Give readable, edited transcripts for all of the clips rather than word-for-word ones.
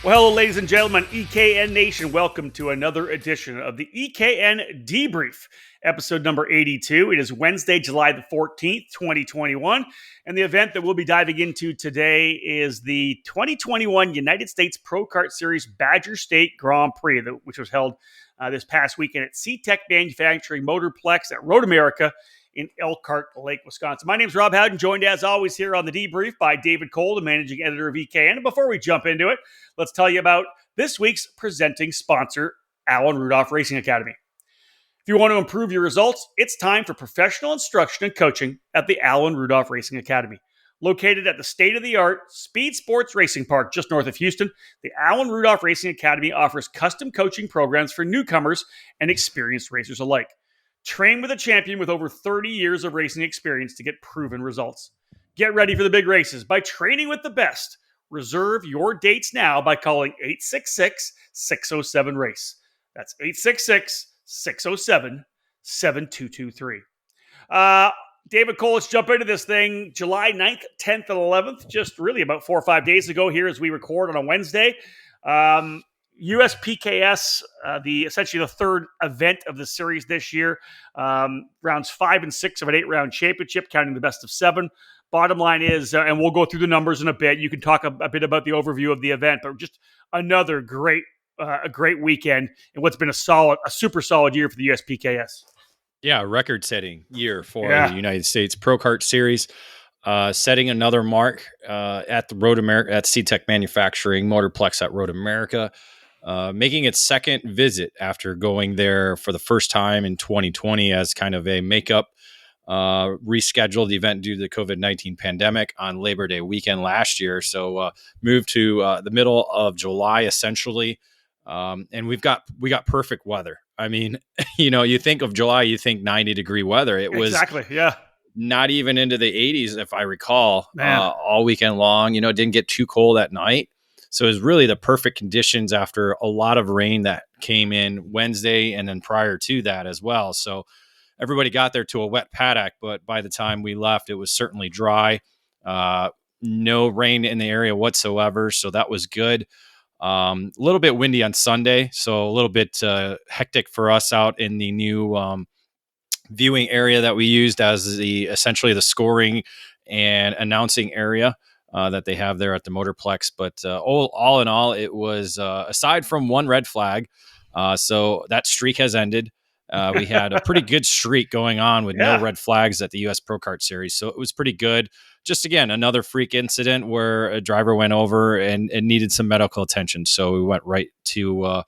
Well, hello, ladies and gentlemen, EKN Nation. Welcome to another edition of the EKN Debrief, episode number 82. It is Wednesday, July the 14th, 2021. And the event that we'll be diving into today is the 2021 United States Pro Kart Series Badger State Grand Prix, which was held this past weekend at CTEC Manufacturing Motorplex at Road America in Elkhart Lake, Wisconsin. My name is Rob Howden, joined as always here on the Debrief by David Cole, the managing editor of EKN. And before we jump into it, let's tell you about this week's presenting sponsor, Alan Rudolph Racing Academy. If you want to improve your results, it's time for professional instruction and coaching at the Alan Rudolph Racing Academy. Located at the state-of-the-art Speed Sports Racing Park just north of Houston, the Alan Rudolph Racing Academy offers custom coaching programs for newcomers and experienced racers alike. Train with a champion with over 30 years of racing experience to get proven results. Get ready for the big races by training with the best. Reserve your dates now by calling 866-607-RACE. That's 866-607-7223. David Cole, let's jump into this thing. July 9th, 10th, and 11th, just really about 4 or 5 days ago here as we record on a Wednesday. USPKS, essentially the third event of the series this year. Rounds 5 and 6 of an 8-round championship, counting the best of 7. Bottom line is, and we'll go through the numbers in a bit. You can talk a bit about the overview of the event, but just another great weekend and what's been a super solid year for the USPKS. Yeah, record-setting year for the United States Pro Kart Series. Setting another mark at the Road America at CTEC Manufacturing Motorplex at Road America. Making its second visit after going there for the first time in 2020 as kind of a makeup, rescheduled event due to the COVID-19 pandemic on Labor Day weekend last year. So moved to the middle of July, essentially. And we got perfect weather. I mean, you think of July, you think 90-degree weather. It was exactly, yeah. Not even into the 80s, if I recall, all weekend long. It didn't get too cold at night. So it was really the perfect conditions after a lot of rain that came in Wednesday and then prior to that as well. So everybody got there to a wet paddock, but by the time we left, it was certainly dry. No rain in the area whatsoever. So that was good. A little bit windy on Sunday. So a little bit hectic for us out in the new viewing area that we used as essentially the scoring and announcing area that they have there at the Motorplex. But all in all, it was aside from one red flag. So that streak has ended. We had a pretty good streak going on with no red flags at the US Pro Kart Series. So it was pretty good. Just again, another freak incident where a driver went over and needed some medical attention. So we went right to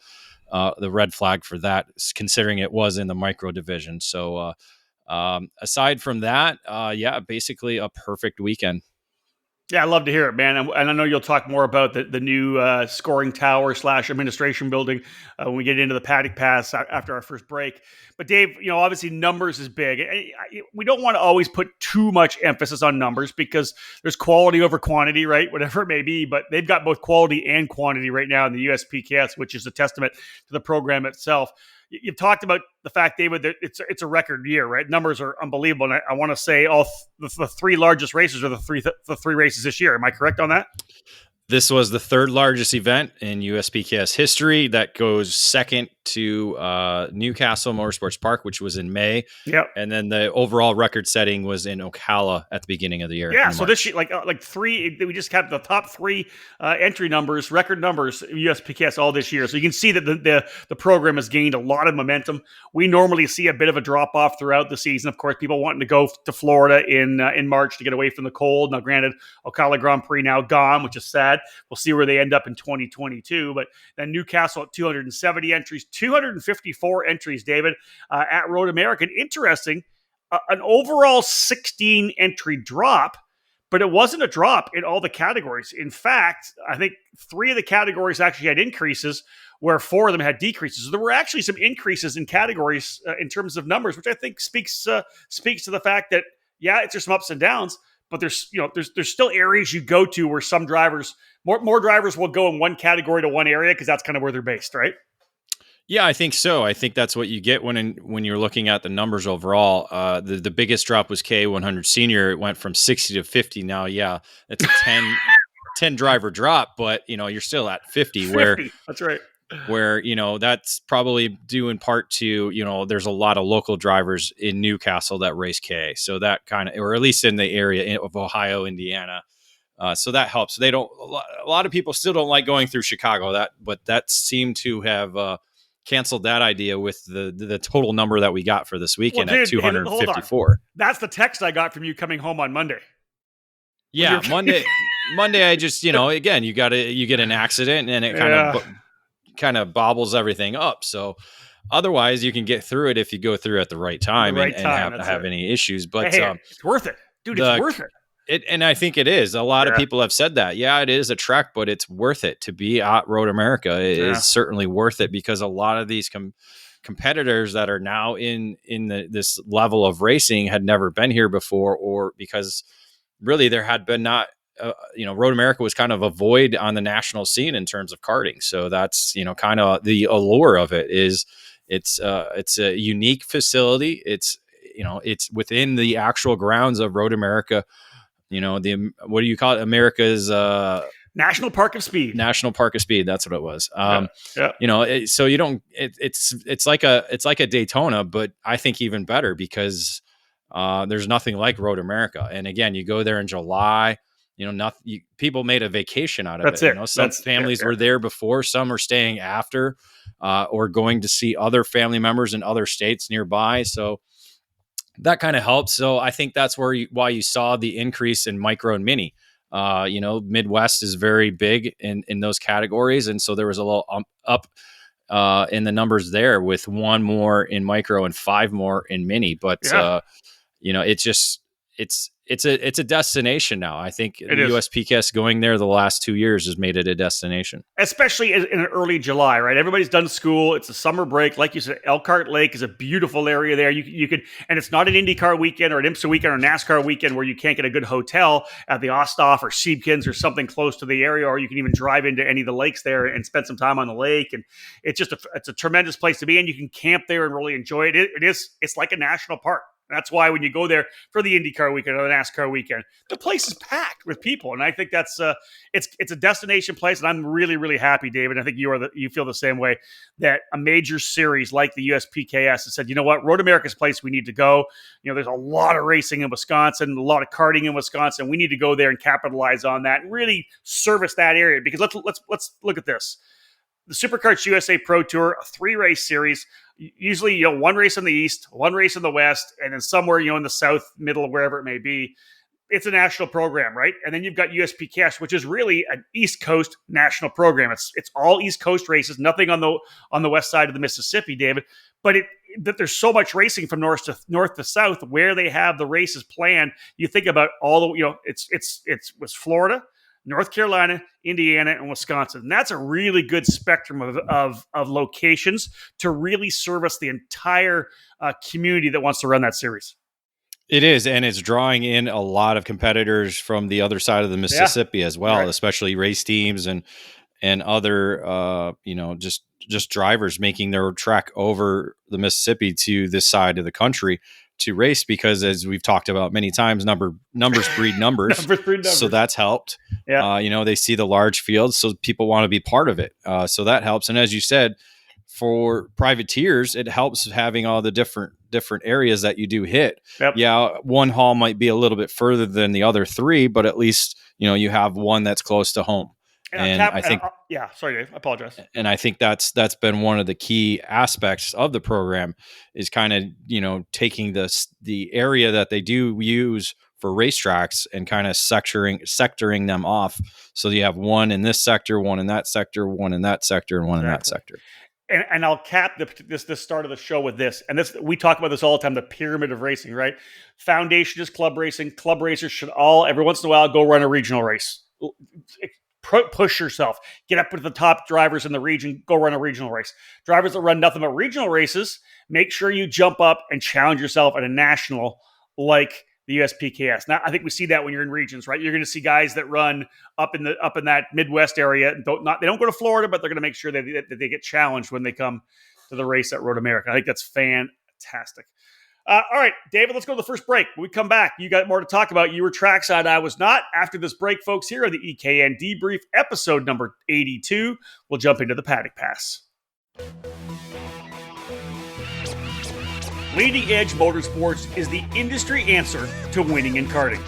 the red flag for that, considering it was in the micro division. So aside from that, basically a perfect weekend. Yeah, I love to hear it, man. And I know you'll talk more about the new scoring tower / administration building when we get into the paddock pass after our first break. But Dave, obviously numbers is big. We don't want to always put too much emphasis on numbers because there's quality over quantity, right? Whatever it may be. But they've got both quality and quantity right now in the USPKS, which is a testament to the program itself. You've talked about the fact, David, that it's a record year, right? Numbers are unbelievable. And I want to say all the three largest races are the three races this year. Am I correct on that? This was the third largest event in USPKS history. That goes second to Newcastle Motorsports Park, which was in May. Yep. And then the overall record setting was in Ocala at the beginning of the year. Yeah. So this year, like three, we just have the top three entry numbers, record numbers in USPKS all this year. So you can see that the program has gained a lot of momentum. We normally see a bit of a drop off throughout the season. Of course, people wanting to go to Florida in March to get away from the cold. Now, granted, Ocala Grand Prix now gone, which is sad. We'll see where they end up in 2022. But then Newcastle at 270 entries, 254 entries, David, at Road America. And interesting, an overall 16 entry drop, but it wasn't a drop in all the categories. In fact, I think 3 of the categories actually had increases, where 4 of them had decreases. So there were actually some increases in categories in terms of numbers, which I think speaks to the fact that, there's some ups and downs, but there's still areas you go to where some drivers, more drivers will go in one category to one area because that's kind of where they're based, right? Yeah, I think so. I think that's what you get when you're looking at the numbers overall. The biggest drop was K100 Senior. It went from 60 to 50. Now, it's a 10 driver drop, but you're still at 50, 50. That's right. Where that's probably due in part to there's a lot of local drivers in Newcastle that race K, so that kind of, or at least in the area of Ohio, Indiana, so that helps. They don't, a lot of people still don't like going through Chicago, but that seemed to have canceled that idea with the total number that we got for this weekend at 254. That's the text I got from you coming home on Monday. Yeah, Monday I just again you get an accident and it kind of bobbles everything up. So otherwise you can get through it if you go through at the right time and have any issues. But it's worth it, dude. It's worth it. And I think it is. A lot of people have said that. Yeah, it is a trek, but it's worth it to be at Road America. It is certainly worth it because a lot of these competitors that are now in this level of racing had never been here before, or because really there had been not. Road America was kind of a void on the national scene in terms of karting. So that's, kind of the allure of it is it's a unique facility. It's within the actual grounds of Road America, what do you call it? America's, National Park of Speed. National Park of Speed. That's what it was. So you don't, it's like a Daytona, but I think even better because there's nothing like Road America. And again, you go there in July, people made a vacation out of it. Some families were there before, some are staying after, or going to see other family members in other states nearby. So that kind of helps. So I think that's why you saw the increase in micro and mini. Midwest is very big in those categories. And so there was a little up in the numbers there with 1 more in micro and 5 more in mini. But, it's just, it's a destination now. I think the USPKS going there the last 2 years has made it a destination, especially in early July. Right, everybody's done school. It's a summer break, like you said. Elkhart Lake is a beautiful area there. You could, and it's not an IndyCar weekend or an IMSA weekend or NASCAR weekend where you can't get a good hotel at the Osthoff or Siebkens or something close to the area, or you can even drive into any of the lakes there and spend some time on the lake. And it's a tremendous place to be, and you can camp there and really enjoy it. It's like a national park. That's why when you go there for the IndyCar weekend or the NASCAR weekend, the place is packed with people, and I think that's it's a destination place. And I'm really, really happy, David. I think you feel the same way, that a major series like the USPKS has said, you know what, Road America's place we need to go. There's a lot of racing in Wisconsin, a lot of karting in Wisconsin. We need to go there and capitalize on that and really service that area. Because let's look at this. The SuperKarts USA Pro Tour, a 3-race series. Usually, 1 race in the east, 1 race in the west, and then somewhere, in the south, middle, wherever it may be. It's a national program, right? And then you've got USPKS, which is really an East Coast national program. It's all East Coast races, nothing on the west side of the Mississippi, David. But that there's so much racing from north to south where they have the races planned. You think about all the, it was Florida, North Carolina, Indiana, and Wisconsin. And that's a really good spectrum of locations to really service the entire community that wants to run that series. It is, and it's drawing in a lot of competitors from the other side of the Mississippi as well, right. Especially race teams and other, just drivers making their trek over the Mississippi to this side of the country to race, because as we've talked about many times, numbers breed numbers. So that's helped. Yeah. They see the large fields, so people want to be part of it. So that helps. And as you said, for privateers, it helps having all the different areas that you do hit. Yep. Yeah. One hall might be a little bit further than the other 3, but at least, you have one that's close to home. And I think, sorry, Dave, I apologize. And I think that's been one of the key aspects of the program, is kind of, taking the area that they do use for racetracks and kind of sectoring them off. So you have one in this sector, one in that sector, one in that sector, and one in that sector. And I'll cap this start of the show with this. And this, we talk about this all the time, the pyramid of racing, right? Foundation is club racing. Club racers should every once in a while, go run a regional race. Push yourself. Get up with the top drivers in the region. Go run a regional race. Drivers that run nothing but regional races, make sure you jump up and challenge yourself at a national like the USPKS. Now, I think we see that when you're in regions, right? You're going to see guys that run up in that Midwest area. They don't go to Florida, but they're going to make sure that they get challenged when they come to the race at Road America. I think that's fantastic. All right, David, let's go to the first break. When we come back, you got more to talk about. You were trackside, I was not. After this break, folks, here are the EKN Debrief, episode number 82. We'll jump into the Paddock Pass. Leading Edge Motorsports is the industry answer to winning in karting.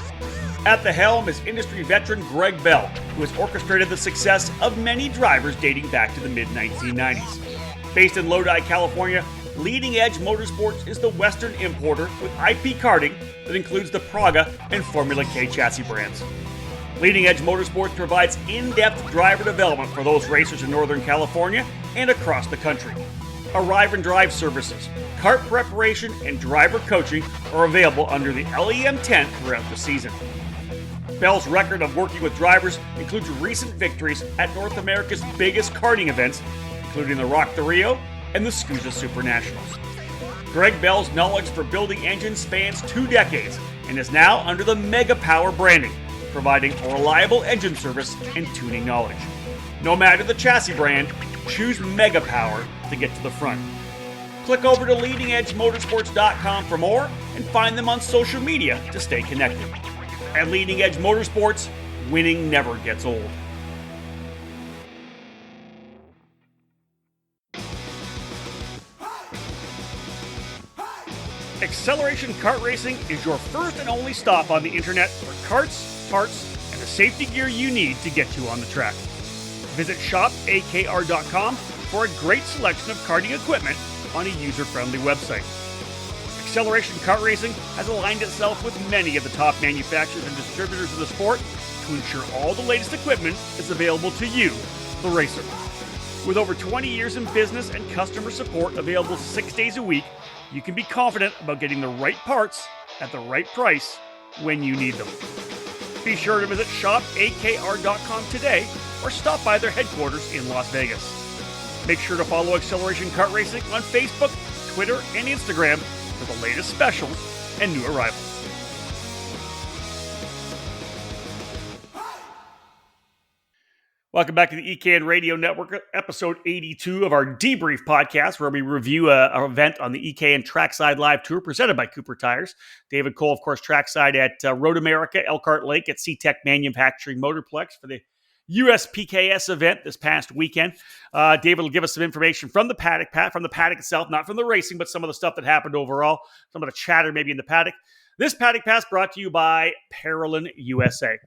At the helm is industry veteran Greg Bell, who has orchestrated the success of many drivers dating back to the mid-1990s. Based in Lodi, California, Leading Edge Motorsports is the Western importer with IP karting that includes the Praga and Formula K chassis brands. Leading Edge Motorsports provides in-depth driver development for those racers in Northern California and across the country. Arrive and drive services, kart preparation, and driver coaching are available under the LEM tent throughout the season. Bell's record of working with drivers includes recent victories at North America's biggest karting events, including the Rock the Rio and the SCUSA Super Nationals. Greg Bell's knowledge for building engines spans 2 decades and is now under the Mega Power branding, providing a reliable engine service and tuning knowledge. No matter the chassis brand, choose Mega Power to get to the front. Click over to leadingedgemotorsports.com for more and find them on social media to stay connected. At Leading Edge Motorsports, winning never gets old. Acceleration Kart Racing is your first and only stop on the internet for karts, parts, and the safety gear you need to get you on the track. Visit shopakr.com for a great selection of karting equipment on a user-friendly website. Acceleration Kart Racing has aligned itself with many of the top manufacturers and distributors in the sport to ensure all the latest equipment is available to you, the racer. With over 20 years in business and customer support available 6 days a week, you can be confident about getting the right parts at the right price when you need them. Be sure to visit shopakr.com today or stop by their headquarters in Las Vegas. Make sure to follow Acceleration Kart Racing on Facebook, Twitter, and Instagram for the latest specials and new arrivals. Welcome back to the EKN Radio Network, episode 82 of our Debrief podcast, where we review our event on the EKN Trackside Live Tour presented by Cooper Tires. David Cole, of course, trackside at Road America, Elkhart Lake at C-Tech Manufacturing Motorplex for the USPKS event this past weekend. David will give us some information from the paddock, from the paddock itself, not from the racing, but some of the stuff that happened overall, some of the chatter maybe in the paddock. This paddock pass brought to you by Parolin USA.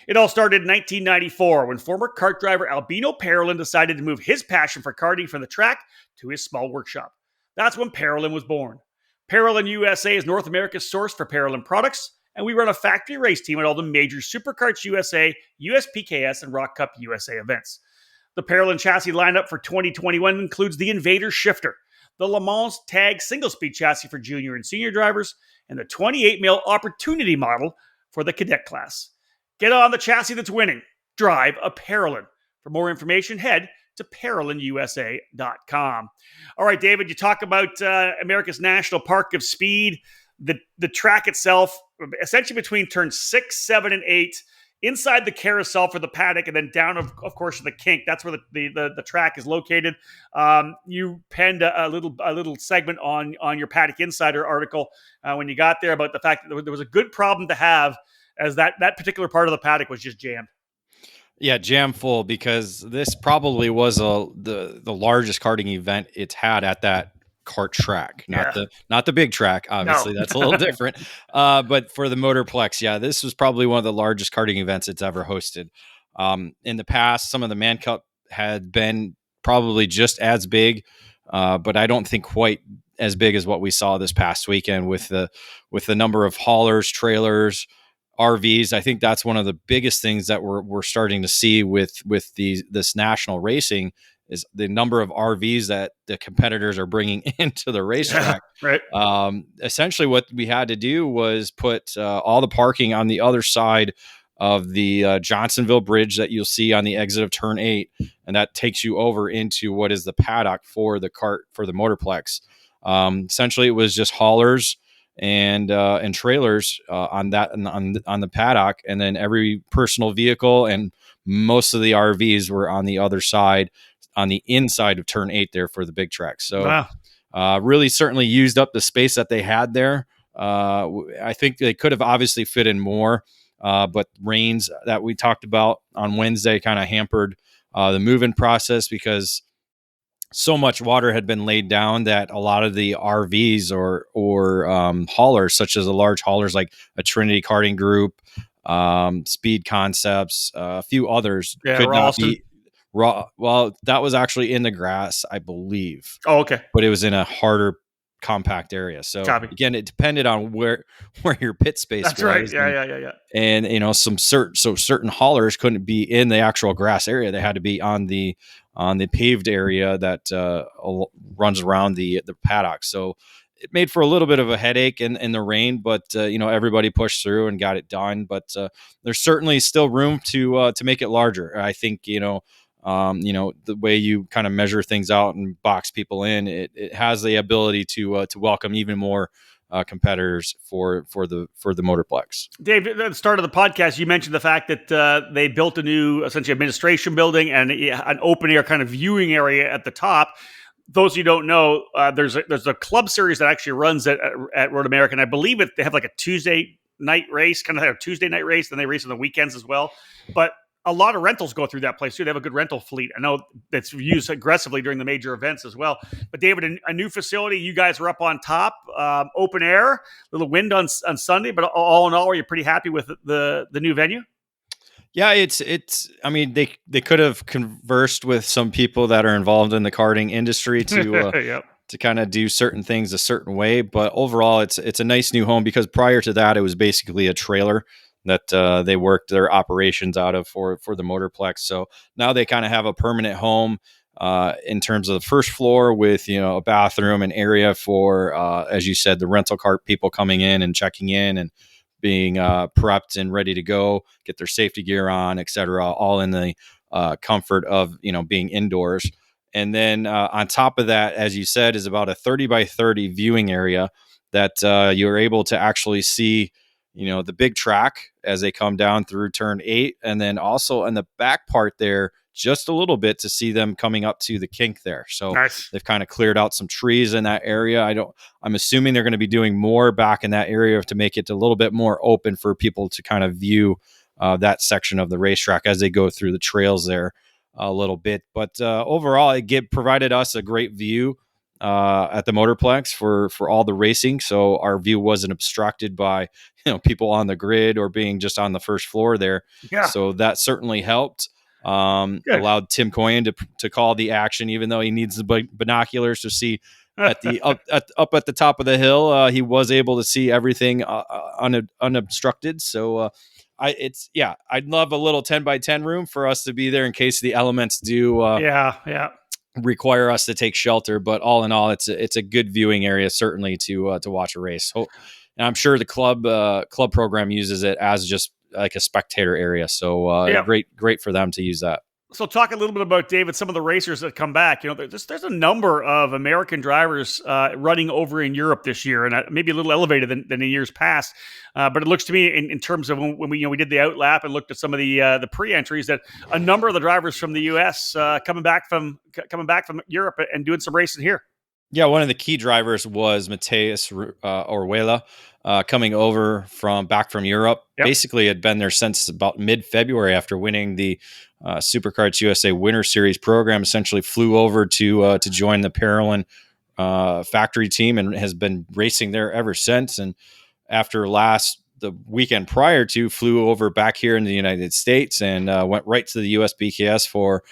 It all started in 1994 when former kart driver Albino Parolin decided to move his passion for karting from the track to his small workshop. That's when Parolin was born. Parolin USA is North America's source for Parolin products, and we run a factory race team at all the major Superkarts USA, USPKS, and Rock Cup USA events. The Parolin chassis lineup for 2021 includes the Invader Shifter, the Le Mans Tag single-speed chassis for junior and senior drivers, and the 28-mil Opportunity model for the cadet class. Get on the chassis that's winning. Drive a Parolin. For more information, head to ParolinUSA.com. All right, David, you talk about America's National Park of Speed, the track itself, essentially between turns 6, 7, and 8, inside the carousel for the paddock, and then down, of course, to the kink. That's where the track is located. You penned a little segment on your Paddock Insider article when you got there about the fact that there was a good problem to have, as that particular part of the paddock was just jammed. Yeah, jam full, because this probably was the largest karting event it's had at that kart track, not the big track. Obviously, no. That's a little different. But for the Motorplex, yeah, this was probably one of the largest karting events it's ever hosted. In the past, some of the Man Cup had been probably just as big, but I don't think quite as big as what we saw this past weekend with the number of haulers, trailers, RVs. I think that's one of the biggest things that we're starting to see with this national racing is the number of RVs that the competitors are bringing into the racetrack. Yeah, right. Essentially, what we had to do was put all the parking on the other side of the Johnsonville Bridge that you'll see on the exit of Turn 8, and that takes you over into what is the paddock for the Motorplex. Essentially, it was just haulers and trailers on the paddock, and then every personal vehicle and most of the RVs were on the other side, on the inside of Turn 8 there for the big track. So, wow. Really certainly used up the space that they had there. I think they could have obviously fit in more, but rains that we talked about on Wednesday kind of hampered the move-in process because so much water had been laid down that a lot of the RVs or haulers, such as the large haulers like a Trinity Karting Group, Speed Concepts, a few others, could not Ralston. be raw. Well, that was actually in the grass, I believe. Oh, okay. But it was in a harder, compact area. So Copy. again, it depended on where your pit space That's was. right. Yeah. And certain haulers couldn't be in the actual grass area. They had to be on the paved area that runs around the paddock. So it made for a little bit of a headache in the rain, but everybody pushed through and got it done. But there's certainly still room to make it larger. I think the way you kind of measure things out and box people in, it has the ability to welcome even more competitors for the Motorplex. Dave, at the start of the podcast, you mentioned the fact that they built a new, essentially, administration building and an open air kind of viewing area at the top. Those of you who don't know, there's a club series that actually runs at Road America, and I believe they have like a Tuesday night race, kind of have a Tuesday night race, then they race on the weekends as well. But a lot of rentals go through that place too. They have a good rental fleet. I know that's used aggressively during the major events as well. But David, a new facility, you guys are up on top, open air, little wind on Sunday, but all in all, are you pretty happy with the new venue? Yeah, it's. I mean, they could have conversed with some people that are involved in the karting industry to yep. to kind of do certain things a certain way. But overall, it's a nice new home because prior to that, it was basically a trailer that they worked their operations out of for the Motorplex. So now they kind of have a permanent home in terms of the first floor with a bathroom and area for as you said, the rental cart people coming in and checking in and being prepped and ready to go, get their safety gear on, etc., all in the comfort of being indoors. And then on top of that, as you said, is about a 30 by 30 viewing area that you're able to actually see the big track as they come down through turn 8, and then also in the back part there just a little bit to see them coming up to the kink there. So nice. They've kind of cleared out some trees in that area. I'm assuming they're going to be doing more back in that area to make it a little bit more open for people to kind of view that section of the racetrack as they go through the trails there a little bit. But overall, it provided us a great view at the Motorplex for all the racing. So our view wasn't obstructed by people on the grid or being just on the first floor there. Yeah. So that certainly helped. Allowed Tim Coyan to call the action, even though he needs the binoculars to see at the up at the top of the hill. He was able to see everything unobstructed. So I'd love a little 10 by 10 room for us to be there in case the elements do require us to take shelter. But all in all, it's a good viewing area, certainly to watch a race. And I'm sure the club program uses it as just like a spectator area. So great for them to use that. So talk a little bit about, David, some of the racers that come back. There's a number of American drivers running over in Europe this year, and maybe a little elevated than in years past. But it looks to me, in terms of when we did the outlap and looked at some of the pre-entries, that a number of the drivers from the U.S. coming back from Europe and doing some racing here. Yeah, one of the key drivers was Mateus Oruela coming over back from Europe. Yep. Basically had been there since about mid-February after winning the Superkarts USA Winter Series program. Essentially flew over to join the Parolin factory team and has been racing there ever since. And after the weekend prior to, flew over back here in the United States and went right to the USBKS for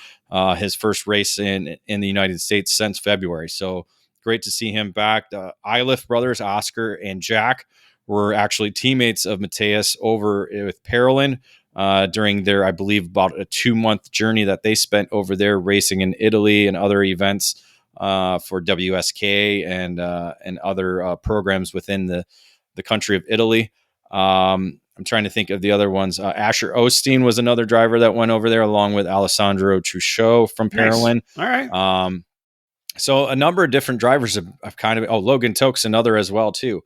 his first race in the United States since February. So great to see him back. The Iliff brothers, Oscar and Jack, were actually teammates of Mateus over with Parolin during their, I believe, about a 2-month journey that they spent over there racing in Italy and other events for WSK and other programs within the country of Italy. I'm trying to think of the other ones. Asher Osteen was another driver that went over there along with Alessandro Truchot from Parolin. Nice. All right. So a number of different drivers have kind of, Logan Toke's another as well too.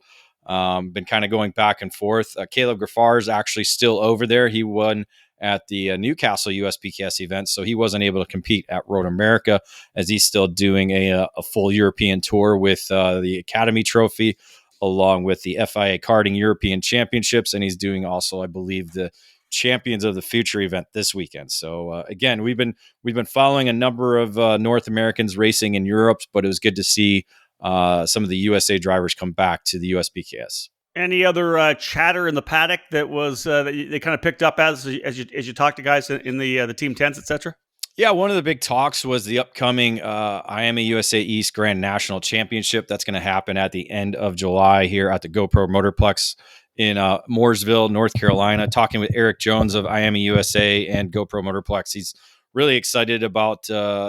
Been kind of going back and forth. Caleb Graffar is actually still over there. He won at the Newcastle USPKS event, so he wasn't able to compete at Road America, as he's still doing a full European tour with the Academy Trophy, along with the FIA Karting European Championships, and he's doing also, I believe, the Champions of the Future event this weekend. So again, we've been following a number of North Americans racing in Europe, but it was good to see some of the USA drivers come back to the USPKS. Any other chatter in the paddock that was that they kind of picked up as you talked to guys in the team tents, etc.? Yeah, one of the big talks was the upcoming IAMA USA East Grand National Championship. That's going to happen at the end of July here at the GoPro Motorplex in Mooresville, North Carolina. Talking with Eric Jones of IAMA USA and GoPro Motorplex. He's really excited about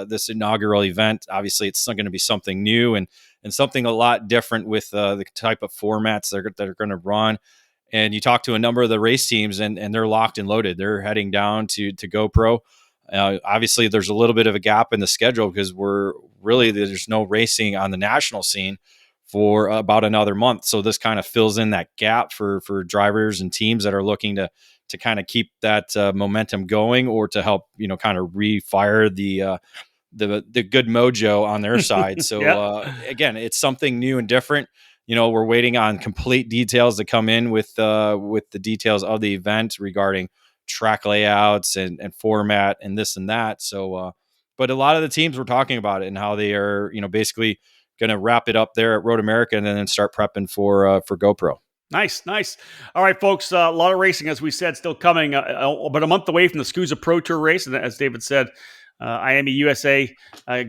this inaugural event. Obviously, it's going to be something new and something a lot different with the type of formats that are going to run. And you talk to a number of the race teams, and they're locked and loaded. They're heading down to GoPro. Obviously, there's a little bit of a gap in the schedule because there's no racing on the national scene for about another month. So this kind of fills in that gap for drivers and teams that are looking to kind of keep that momentum going, or to help, kind of refire the good mojo on their side. So again, it's something new and different. We're waiting on complete details to come in with the details of the event regarding track layouts and format and this and that. So, but a lot of the teams were talking about it and how they are, basically going to wrap it up there at Road America and then start prepping for GoPro. Nice. All right, folks, a lot of racing, as we said, still coming, about a month away from the SCUSA Pro Tour race. And as David said, IAMA USA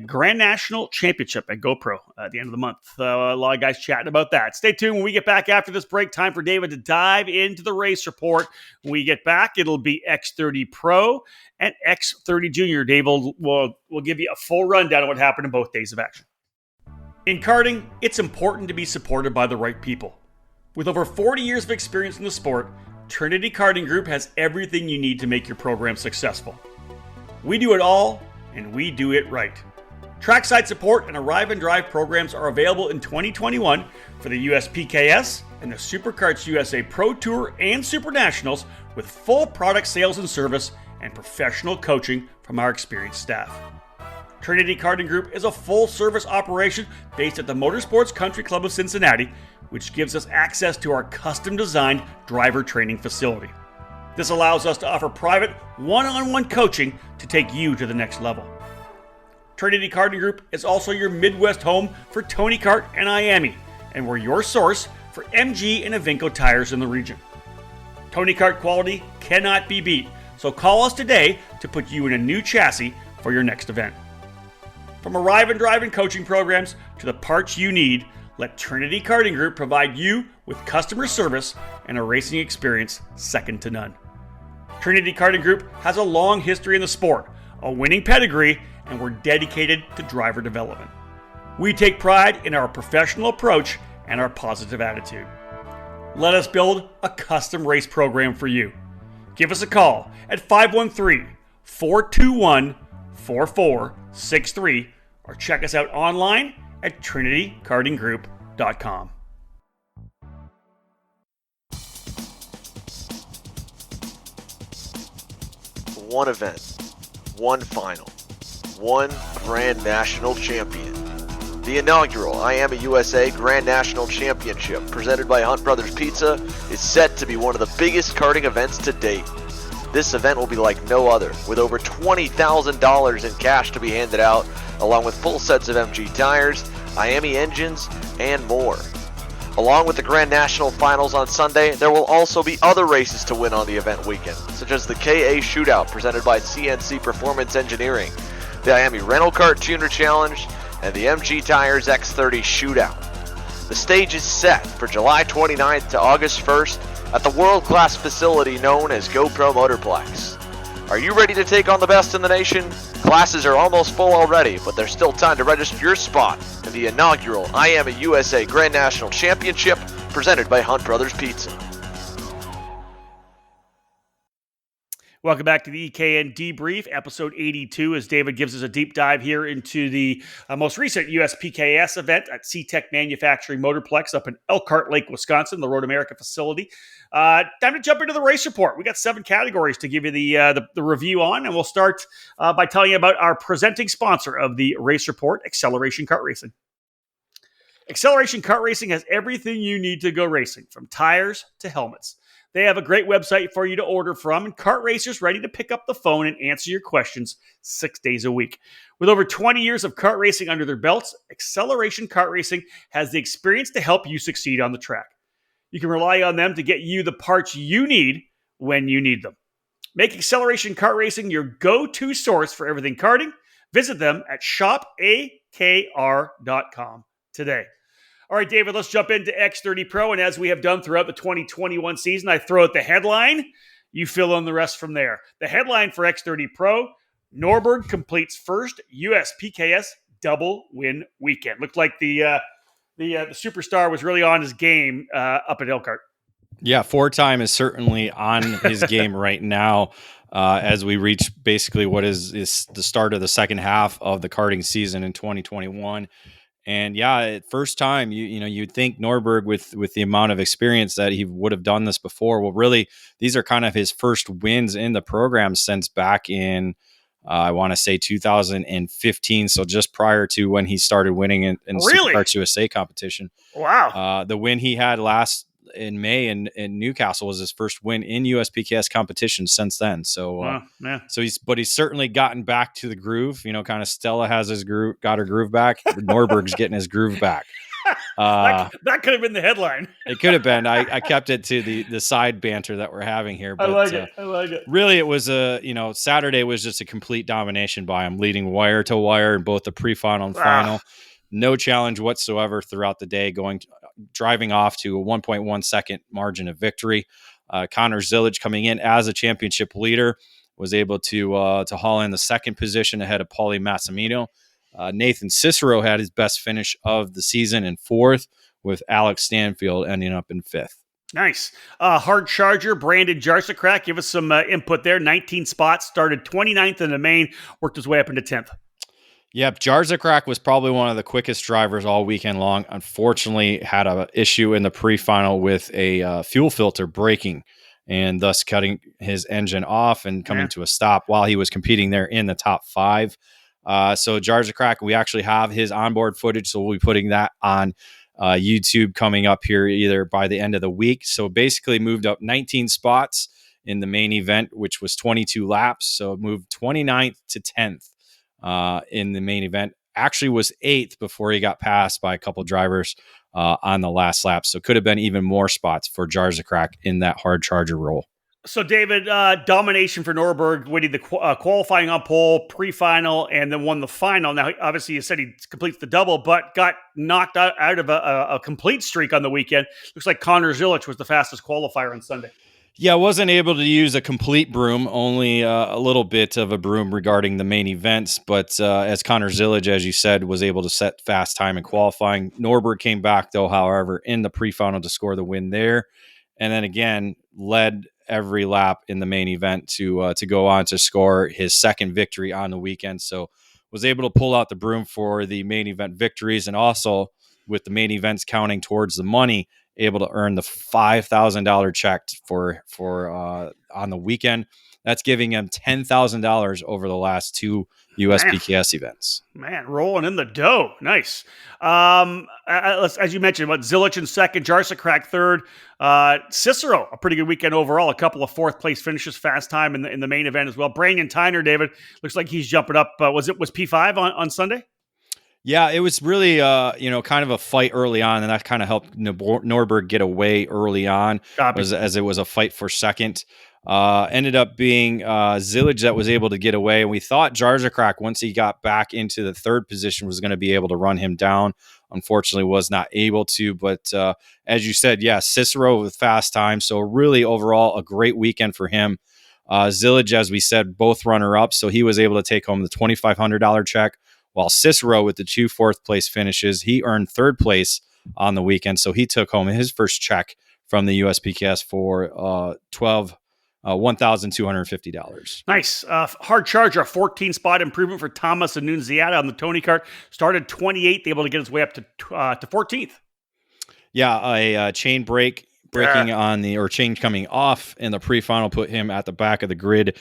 Grand National Championship at GoPro at the end of the month. A lot of guys chatting about that. Stay tuned when we get back after this break. Time for David to dive into the race report. When we get back, it'll be X30 Pro and X30 Junior. Dave will give you a full rundown of what happened in both days of action. In karting, it's important to be supported by the right people. With over 40 years of experience in the sport, Trinity Karting Group has everything you need to make your program successful. We do it all, and we do it right. Trackside support and Arrive and Drive programs are available in 2021 for the USPKS and the SuperKarts USA Pro Tour and Super Nationals, with full product sales and service and professional coaching from our experienced staff. Trinity Karting Group is a full-service operation based at the Motorsports Country Club of Cincinnati, which gives us access to our custom-designed driver training facility. This allows us to offer private, one-on-one coaching to take you to the next level. Trinity Karting Group is also your Midwest home for Tony Kart and IAME, and we're your source for MG and Avinco tires in the region. Tony Kart quality cannot be beat, so call us today to put you in a new chassis for your next event. From Arrive and Drive and coaching programs to the parts you need, let Trinity Karting Group provide you with customer service and a racing experience second to none. Trinity Karting Group has a long history in the sport, a winning pedigree, and we're dedicated to driver development. We take pride in our professional approach and our positive attitude. Let us build a custom race program for you. Give us a call at 513-421-4463 or check us out online at trinitykartinggroup.com. One event, one final, one Grand National Champion. The inaugural IAMA USA Grand National Championship, presented by Hunt Brothers Pizza, is set to be one of the biggest karting events to date. This event will be like no other, with over $20,000 in cash to be handed out, along with full sets of MG tires, IAME engines, and more. Along with the Grand National Finals on Sunday, there will also be other races to win on the event weekend, such as the KA Shootout presented by CNC Performance Engineering, the IAME Rental Kart Tuner Challenge, and the MG Tires X30 Shootout. The stage is set for July 29th to August 1st at the world-class facility known as GoPro Motorplex. Are you ready to take on the best in the nation? Classes are almost full already, but there's still time to register your spot in the inaugural IAMA USA Grand National Championship presented by Hunt Brothers Pizza. Welcome back to the EKN Debrief, episode 82, as David gives us a deep dive here into the most recent USPKS event at CTEC Manufacturing Motorplex up in Elkhart Lake, Wisconsin, the Road America facility. Time to jump into the race report. We got 7 categories to give you the review on, and we'll start by telling you about our presenting sponsor of the race report, Acceleration Kart Racing. Acceleration Kart Racing has everything you need to go racing, from tires to helmets. They have a great website for you to order from, and kart racers ready to pick up the phone and answer your questions 6 days a week. With over 20 years of kart racing under their belts, Acceleration Kart Racing has the experience to help you succeed on the track. You can rely on them to get you the parts you need when you need them. Make Acceleration Kart Racing your go-to source for everything karting. Visit them at shopakr.com today. All right, David, let's jump into X30 Pro. And as we have done throughout the 2021 season, I throw out the headline. You fill in the rest from there. The headline for X30 Pro, Norberg completes first USPKS double win weekend. Looked like the superstar was really on his game up at Elkhart. Yeah, 4-time is certainly on his game right now as we reach basically what is the start of the second half of the karting season in 2021. And yeah, first time, you'd think Norberg with the amount of experience that he would have done this before. Well, really, these are kind of his first wins in the program since back in, I want to say 2015. So just prior to when he started winning in Really? Super Karts USA competition. Wow. The win he had last in May in Newcastle was his first win in USPKS competition since then. So, he's certainly gotten back to the groove. Kind of Stella has his groove, got her groove back. Norberg's getting his groove back. That could have been the headline. It could have been. I kept it to the side banter that we're having here. But, I like it. Really, it was Saturday was just a complete domination by him, leading wire to wire in both the pre-final and final. No challenge whatsoever throughout the day, driving off to a 1.1 second margin of victory. Connor Zillage, coming in as a championship leader, was able to haul in the second position ahead of Paulie Massimino. Nathan Cicero had his best finish of the season in 4th, with Alex Stanfield ending up in 5th. Nice. Hard charger, Brandon Jarsakrak, give us some input there. 19 spots, started 29th in the main, worked his way up into 10th. Yep, Jarzakrak was probably one of the quickest drivers all weekend long. Unfortunately, had an issue in the pre-final with a fuel filter breaking and thus cutting his engine off and coming to a stop while he was competing there in the top 5. So Jarzakrak, we actually have his onboard footage, so we'll be putting that on YouTube coming up here either by the end of the week. So basically moved up 19 spots in the main event, which was 22 laps. So it moved 29th to 10th. In the main event, actually was 8th before he got passed by a couple drivers on the last lap. So could have been even more spots for Jarzakrak in that hard charger role. So David, domination for Norberg, winning the qualifying on pole, pre-final, and then won the final. Now, obviously, you said he completes the double, but got knocked out of a complete streak on the weekend. Looks like Connor Zillage was the fastest qualifier on Sunday. Yeah, I wasn't able to use a complete broom, only a little bit of a broom regarding the main events. But as Connor Zillage, as you said, was able to set fast time in qualifying. Norberg came back, though, however, in the pre-final to score the win there. And then again, led every lap in the main event to go on to score his second victory on the weekend. So was able to pull out the broom for the main event victories, and also with the main events counting towards the money, able to earn the $5,000 check for on the weekend. That's giving him $10,000 over the last 2 USPKS events. Man, rolling in the dough. Nice. As you mentioned, Zillage in second, Jarsakrak third. Cicero, a pretty good weekend overall. A couple of 4th place finishes, fast time in the main event as well. Brandon Tyner, David, looks like he's jumping up. Was P5 on Sunday? Yeah, it was really, kind of a fight early on, and that kind of helped Norberg get away early on, as it was a fight for second. Ended up being Zillage that was able to get away, and we thought Jarzakrak, once he got back into the 3rd position, was going to be able to run him down. Unfortunately, was not able to, but as you said, Cicero with fast time, so really overall a great weekend for him. Zillage, as we said, both runner-up, so he was able to take home the $2,500 check, while Cicero, with the 2 4th place finishes, he earned 3rd place on the weekend. So he took home his first check from the USPKS for $1,250. Nice. Hard charger, a 14-spot improvement for Thomas Annunziata on the Tony Kart. Started 28th, able to get his way up to 14th. Yeah, a chain breaking on the chain coming off in the pre-final put him at the back of the grid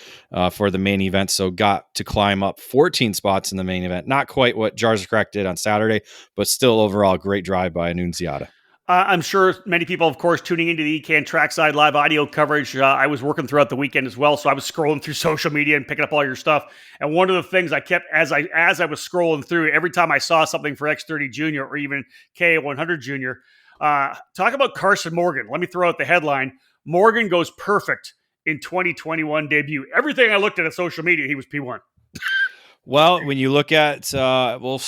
for the main event. So got to climb up 14 spots in the main event. Not quite what Jarzakrak did on Saturday, but still overall great drive by Annunziata. I'm sure many people, of course, tuning into the EKN Trackside Live audio coverage. I was working throughout the weekend as well, so I was scrolling through social media and picking up all your stuff. And one of the things I kept, as I was scrolling through, every time I saw something for X30 Junior or even K100 Junior, talk about Carson Morgan. Let me throw out the headline. Morgan goes perfect in 2021 debut. Everything I looked at social media, he was P1. Well, when you look at, we'll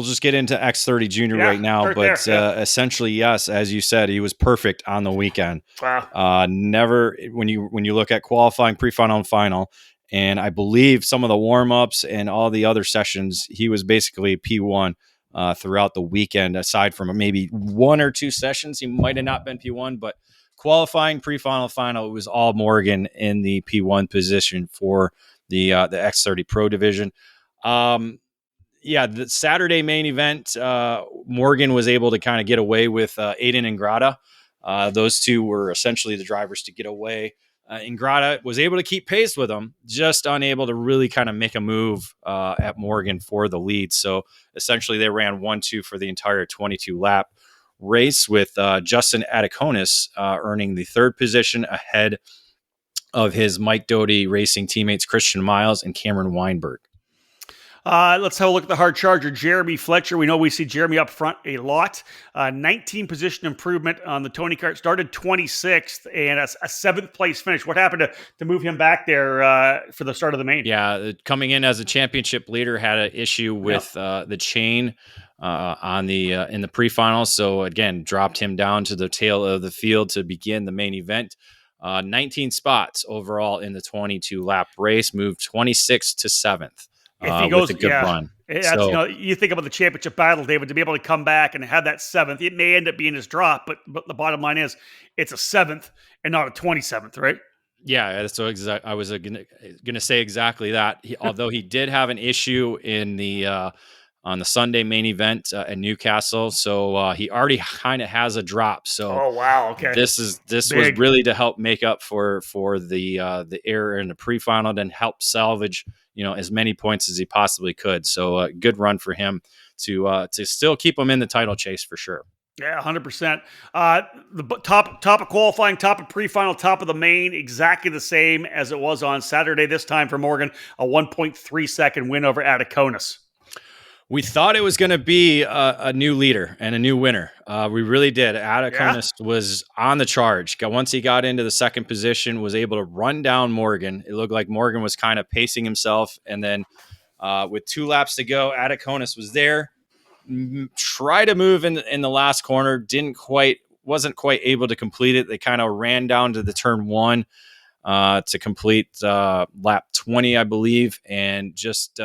just get into X30 Junior right now, but essentially, yes, as you said, he was perfect on the weekend. Wow. Never when you look at qualifying, pre-final, and final, and I believe some of the warm-ups and all the other sessions, he was basically P1 throughout the weekend. Aside from maybe one or two sessions, he might have not been P1, but qualifying, pre-final, final, it was all Morgan in the P1 position for the X30 Pro division. The Saturday main event, Morgan was able to kind of get away with Aiden Ingrata. Those two were essentially the drivers to get away. Ingrata was able to keep pace with him, just unable to really kind of make a move at Morgan for the lead. So essentially they ran 1-2 for the entire 22-lap race with Justin Adiconis earning the third position ahead of his Mike Doty Racing teammates Christian Miles and Cameron Weinberg. Let's have a look at the hard charger. Jeremy Fletcher. We know we see Jeremy up front a lot. 19 position improvement on the Tony Kart. Started 26th and a 7th place finish. What happened to move him back there for the start of the main? Yeah, coming in as a championship leader, had an issue with the chain on the in the pre-finals. So again, dropped him down to the tail of the field to begin the main event. 19 spots overall in the 22-lap race, moved 26th to 7th. If he goes, with a good run. So, you think about the championship battle, David, to be able to come back and have that 7th, it may end up being his drop, but the bottom line is it's a 7th and not a 27th, right? Yeah, so I was going to say exactly that. Although he did have an issue in the on the Sunday main event at Newcastle, so he already kind of has a drop. So, oh wow, okay, this was really to help make up for the error in the pre-final, and help salvage as many points as he possibly could. So, good run for him to still keep him in the title chase for sure. Yeah, 100%. The top of qualifying, top of pre-final, top of the main, exactly the same as it was on Saturday. This time for Morgan, a 1.3 second win over Adiconis. We thought it was going to be a new leader and a new winner. We really did. Adiconis was on the charge. Once he got into the second position, was able to run down Morgan. It looked like Morgan was kind of pacing himself. And then with 2 laps to go, Adiconis was there. Tried to move in the last corner. Wasn't quite able to complete it. They kind of ran down to the turn 1 to complete lap 20, I believe, and just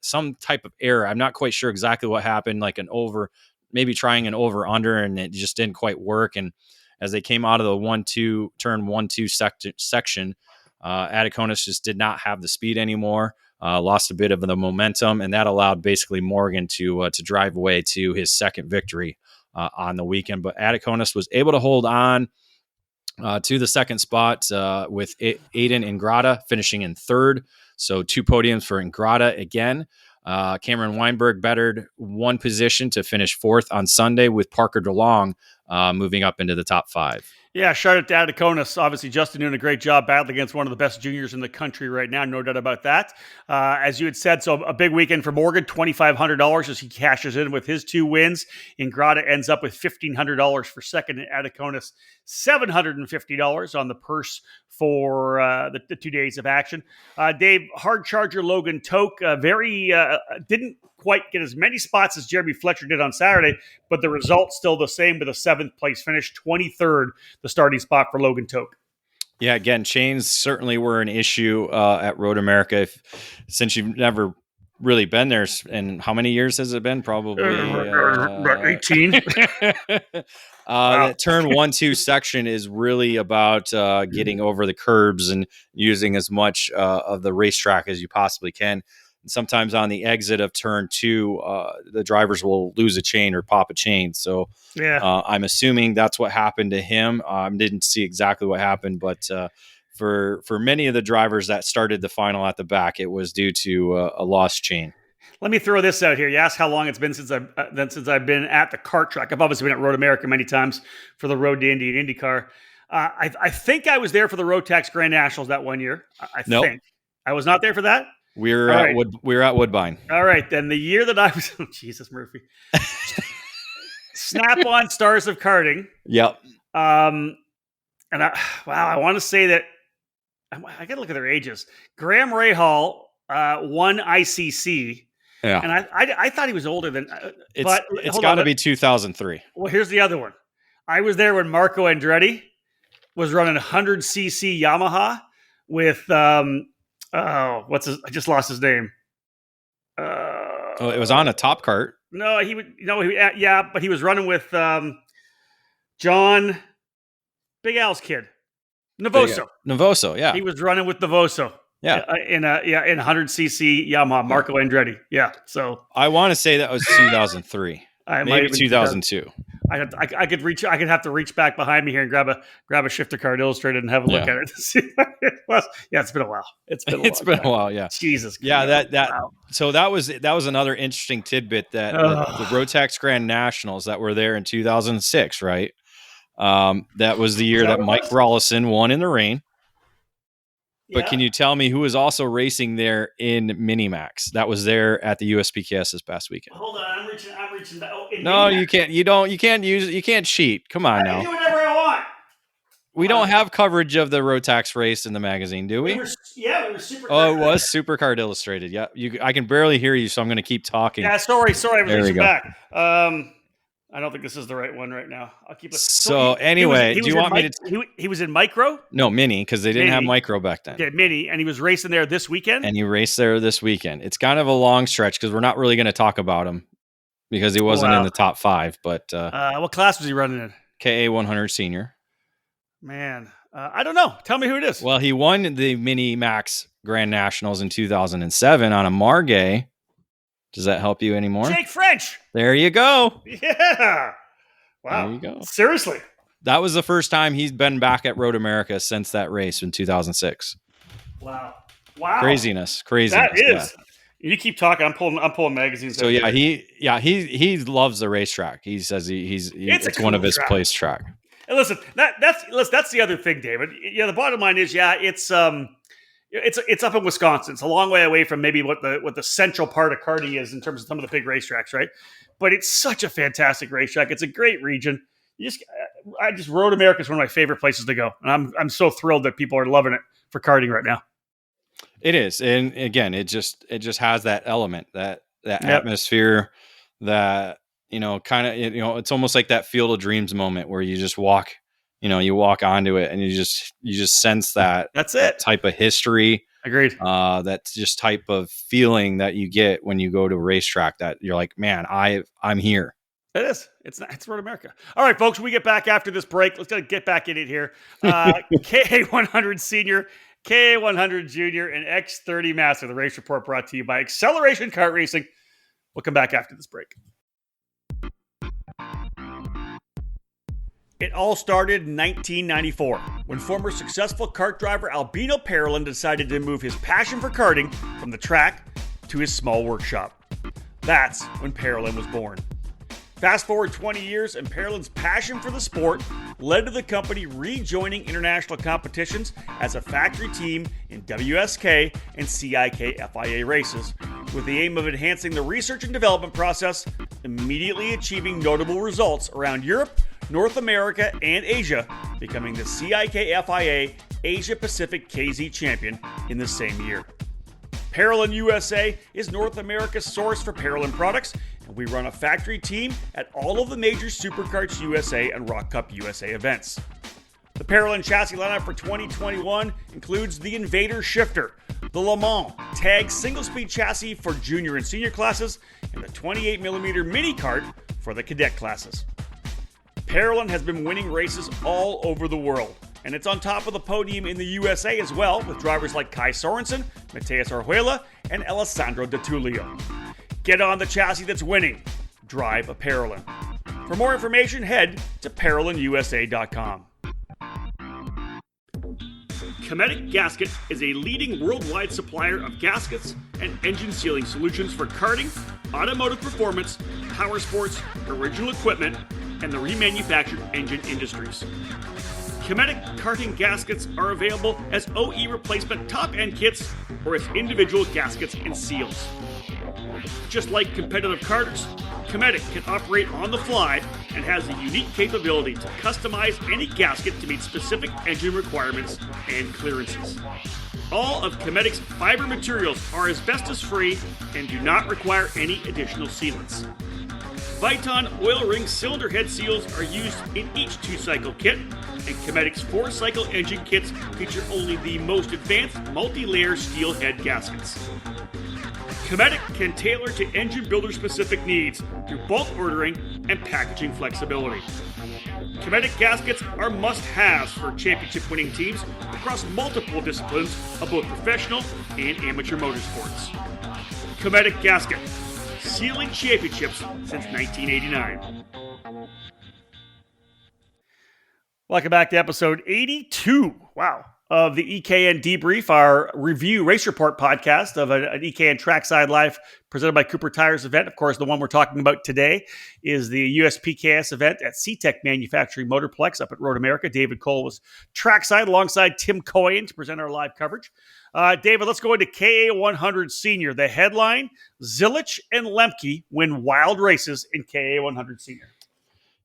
some type of error. I'm not quite sure exactly what happened, like maybe trying an over-under, and it just didn't quite work. And as they came out of the turn 1-2 section, Adiconis just did not have the speed anymore, lost a bit of the momentum, and that allowed basically Morgan to drive away to his second victory on the weekend. But Adiconis was able to hold on to the second spot with Aiden Ingrata finishing in third. So 2 podiums for Ingrata again. Cameron Weinberg bettered 1 position to finish 4th on Sunday, with Parker DeLong moving up into the top 5. Yeah, shout out to Adiconis. Obviously, Justin doing a great job battling against one of the best juniors in the country right now. No doubt about that. As you had said, so a big weekend for Morgan, $2,500 as he cashes in with his 2 wins. Ingrata ends up with $1,500 for second, and Adiconis $750 on the purse for the 2 days of action. Dave, hard charger Logan Toke, didn't quite get as many spots as Jeremy Fletcher did on Saturday, but the result's still the same with a 7th place finish, 23rd, the starting spot for Logan Toke. Yeah, again, chains certainly were an issue at Road America. Since you've never really been there. And how many years has it been? Probably 18. Wow. That turn 1-2 section is really about getting over the curbs and using as much of the racetrack as you possibly can. And sometimes on the exit of turn 2, the drivers will lose a chain or pop a chain. So I'm assuming that's what happened to him. Didn't see exactly what happened, but for many of the drivers that started the final at the back, it was due to a lost chain. Let me throw this out here. You asked how long it's been since I've been at the kart track. I've obviously been at Road America many times for the Road to Indy and IndyCar. I think I was there for the Rotax Grand Nationals that one year. Nope. Think I was not there for that. We're at Woodbine. All right, then the year that I was, Jesus Murphy, Snap-on Stars of Karting. Yep. And I want to say that I got to look at their ages. Graham Rahal won ICC. Yeah, and I thought he was older than. It's got to be 2003. Well, here's the other one. I was there when Marco Andretti was running 100cc Yamaha with I just lost his name. It was on a top cart. No, but he was running with John Big Al's kid, Novoso, yeah. He was running with Novoso. Yeah. In 100cc Yamaha, Marco Andretti. Yeah. So I want to say that was 2003. Maybe 2002. I could have to reach back behind me here and grab a shifter card illustrated and have a look at it to see what it was. Yeah, it's been a while. It's been a while. Yeah. Jesus. Yeah, wow. So that was another interesting tidbit that the Rotax Grand Nationals that were there in 2006, right? That was the year that Mike Rollison won in the rain. But can you tell me who was also racing there in Minimax? That was there at the USPKS this past weekend. Hold on, I'm reaching. No, you can't. You can't cheat. Come on now. I can do whatever I want. We don't have coverage of the Rotax race in the magazine, do we? We were Super. Oh, it was Supercard Illustrated. Yeah, I can barely hear you, so I'm going to keep talking. Yeah, sorry. I was reaching back. I don't think this is the right one right now. I'll keep it. So anyway, do you want me to? He was in micro? No, mini, because they didn't have micro back then. Yeah, mini, and he was racing there this weekend. And he raced there this weekend. It's kind of a long stretch because we're not really going to talk about him because he wasn't in the top 5. But what class was he running in? KA 100 Senior. Man, I don't know. Tell me who it is. Well, he won the Mini Max Grand Nationals in 2007 on a Margay. Does that help you anymore? Jake French. There you go. Yeah. Wow. There you go. Seriously. That was the first time he's been back at Road America since that race in 2006. Wow. Craziness. That is. Yeah. You keep talking. I'm pulling magazines. So he loves the racetrack. He says it's one of his place track. And listen, that's the other thing, David. Yeah, the bottom line is, it's up in Wisconsin. It's a long way away from maybe what the central part of karting is in terms of some of the big racetracks, right? But it's such a fantastic racetrack. It's a great region. Road America is one of my favorite places to go, and I'm so thrilled that people are loving it for karting right now. It is, and again, it just has that element, that atmosphere, that kind of it's almost like that Field of Dreams moment where you just walk. You walk onto it and you just sense that. That's it. That type of history. Agreed. That's just type of feeling that you get when you go to a racetrack that you're like, man, I'm here. It is. It's Road America. All right, folks, we get back after this break. Let's get back in it here. KA100 Senior, KA100 Junior, and X30 Master. The race report brought to you by Acceleration Kart Racing. We'll come back after this break. It all started in 1994 when former successful kart driver Albino Parolin decided to move his passion for karting from the track to his small workshop. That's when Parolin was born. Fast forward 20 years and Parolin's passion for the sport led to the company rejoining international competitions as a factory team in WSK and CIK FIA races, with the aim of enhancing the research and development process, immediately achieving notable results around Europe, North America, and Asia, becoming the CIK FIA Asia Pacific KZ champion in the same year. Parolin USA is North America's source for Parolin products, and we run a factory team at all of the major Superkarts USA and Rock Cup USA events. The Parolin chassis lineup for 2021 includes the Invader Shifter, the Le Mans Tag single-speed chassis for junior and senior classes, and the 28mm mini kart for the cadet classes. Parolin has been winning races all over the world, and it's on top of the podium in the USA as well, with drivers like Kai Sorensen, Mateus Orjuela, and Alessandro De Tullio. Get on the chassis that's winning. Drive a Parolin. For more information, head to ParolinUSA.com. Cometic Gasket is a leading worldwide supplier of gaskets and engine sealing solutions for karting, automotive performance, power sports, original equipment, and the remanufactured engine industries. Cometic karting gaskets are available as OE replacement top-end kits or as individual gaskets and seals. Just like competitive karters, Cometic can operate on the fly and has the unique capability to customize any gasket to meet specific engine requirements and clearances. All of Cometic's fiber materials are asbestos-free and do not require any additional sealants. Viton oil ring cylinder head seals are used in each 2-cycle kit, and Cometic's 4-cycle engine kits feature only the most advanced multi-layer steel head gaskets. Cometic can tailor to engine builder-specific needs through bulk ordering and packaging flexibility. Cometic gaskets are must-haves for championship-winning teams across multiple disciplines of both professional and amateur motorsports. Cometic Gasket, sealing championships since 1989. Welcome back to episode 82. Wow. Of the EKN Debrief, our review race report podcast of an EKN Trackside Live presented by Cooper Tires event. Of course, the one we're talking about today is the USPKS event at CTEC Manufacturing Motorplex up at Road America. David Cole was trackside alongside Tim Coyen to present our live coverage. David, let's go into KA100 Senior. The headline, Zilich and Lemke win wild races in KA100 Senior.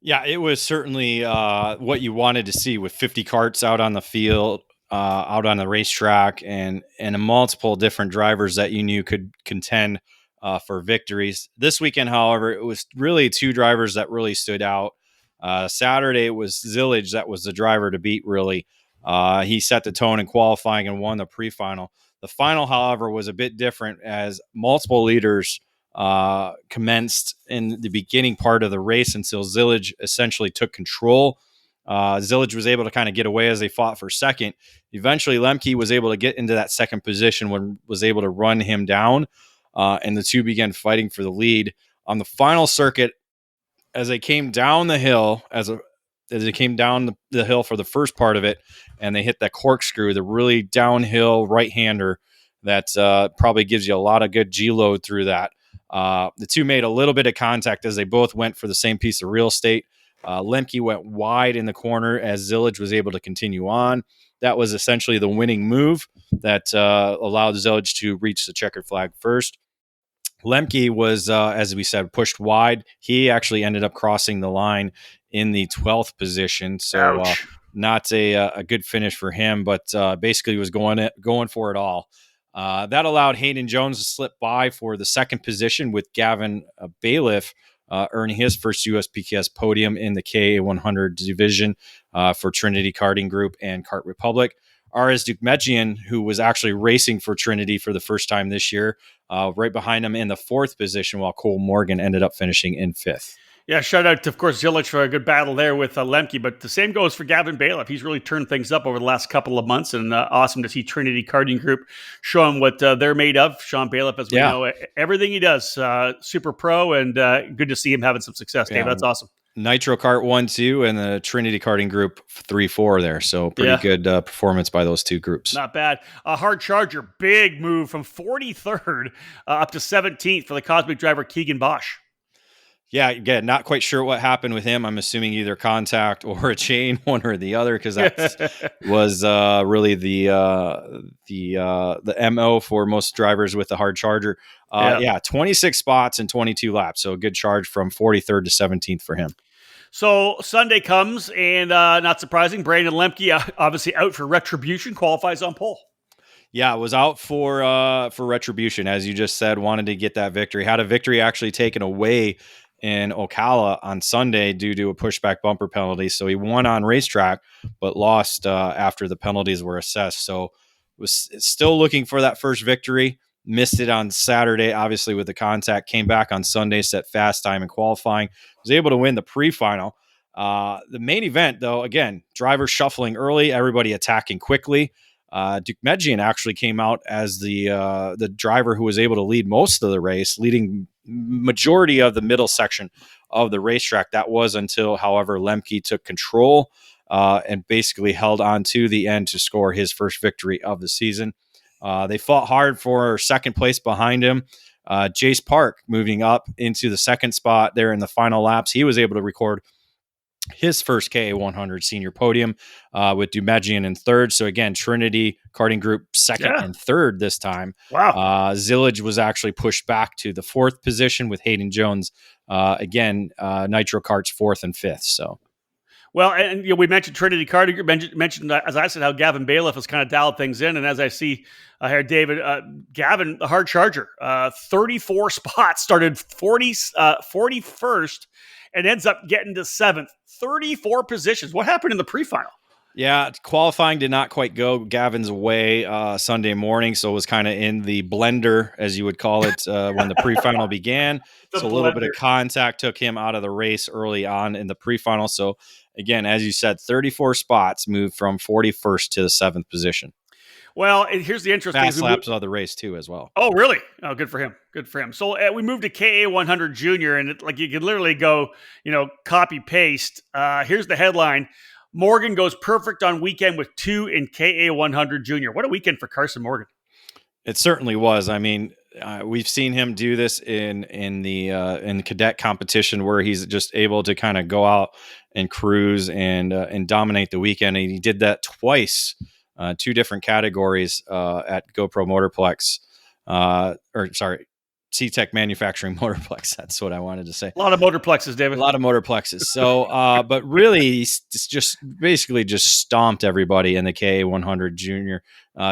Yeah, it was certainly what you wanted to see with 50 karts out on the field. Out on the racetrack and multiple different drivers that you knew could contend for victories. This weekend, however, it was really 2 drivers that really stood out. Saturday, it was Zilich that was the driver to beat, really. He set the tone in qualifying and won the pre-final. The final, however, was a bit different as multiple leaders commenced in the beginning part of the race until Zilich essentially took control. Zilich was able to kind of get away as they fought for second. Eventually, Lemke was able to get into that second position when was able to run him down, and the two began fighting for the lead. On the final circuit, as they came down the hill, as they came down the hill for the first part of it, and they hit that corkscrew, the really downhill right-hander that probably gives you a lot of good G-load through that. The two made a little bit of contact as they both went for the same piece of real estate. Lemke went wide in the corner as Zilich was able to continue on. That was essentially the winning move that allowed Zilich to reach the checkered flag first. Lemke was, as we said, pushed wide. He actually ended up crossing the line in the 12th position. So not a good finish for him, but basically was going for it all. That allowed Hayden Jones to slip by for the second position with Gavin Bailiff earning his first USPKS podium in the KA100 division for Trinity Karting Group and Kart Republic. R.S. Dukmejian, who was actually racing for Trinity for the first time this year, right behind him in the 4th position, while Cole Morgan ended up finishing in 5th. Yeah, shout out to, of course, Zilich for a good battle there with Lemke, but the same goes for Gavin Bailiff. He's really turned things up over the last couple of months, and awesome to see Trinity Karting Group show him what they're made of. Sean Bailiff, as we know, everything he does, super pro, and good to see him having some success, Dave. That's awesome. Nitro Kart 1-2 and the Trinity Karting Group 3-4 there. So pretty good performance by those two groups. Not bad. Hard Charger, big move from 43rd up to 17th for the Cosmic driver Keegan Bosch. Yeah, again, not quite sure what happened with him. I'm assuming either contact or a chain, one or the other, because that was really the MO for most drivers with the Hard Charger. 26 spots and 22 laps. So a good charge from 43rd to 17th for him. So Sunday comes, and not surprising, Brandon Lemke, obviously out for Retribution, qualifies on pole. Yeah, it was out for Retribution, as you just said, wanted to get that victory. Had a victory actually taken away in Ocala on Sunday due to a pushback bumper penalty. So he won on racetrack, but lost after the penalties were assessed. So was still looking for that first victory. Missed it on Saturday, obviously with the contact. Came back on Sunday, set fast time in qualifying. Was able to win the pre-final. The main event, though, again, drivers shuffling early, everybody attacking quickly. Dukmejian actually came out as the driver who was able to lead most of the race, leading majority of the middle section of the racetrack. That was until, however, Lemke took control and basically held on to the end to score his first victory of the season. They fought hard for second place behind him. Jace Park moving up into the second spot there in the final laps. He was able to record his first KA100 senior podium with Dumejian in third. So again, Trinity Karting Group second and third this time. Wow. Zillage was actually pushed back to the fourth position with Hayden Jones. Again, Nitro Kart's fourth and fifth. So. Well, and we mentioned Trinity Karting Group, mentioned, as I said, how Gavin Bailiff has kind of dialed things in. And as I see here, David, Gavin, the hard charger, 34 spots, started 41st and ends up getting to 7th. 34 positions. What happened in the pre-final? Yeah, qualifying did not quite go Gavin's way Sunday morning, so it was kind of in the blender, as you would call it, when the pre-final began. So a little bit of contact took him out of the race early on in the pre-final. So again, as you said, 34 spots moved from 41st to the 7th position. Well, here's the interesting fast laps of the race too, as well. Oh, really? Oh, good for him. Good for him. So we moved to KA100 Junior, and you could literally go, copy paste. Here's the headline: Morgan goes perfect on weekend with 2 in KA100 Junior. What a weekend for Carson Morgan! It certainly was. I mean, we've seen him do this in the cadet competition, where he's just able to kind of go out and cruise and dominate the weekend. And he did that twice. 2 different categories at GoPro Motorplex, C-Tech Manufacturing Motorplex. That's what I wanted to say. A lot of motorplexes, David. A lot of motorplexes. So, but really, he's just basically stomped everybody in the KA100 Junior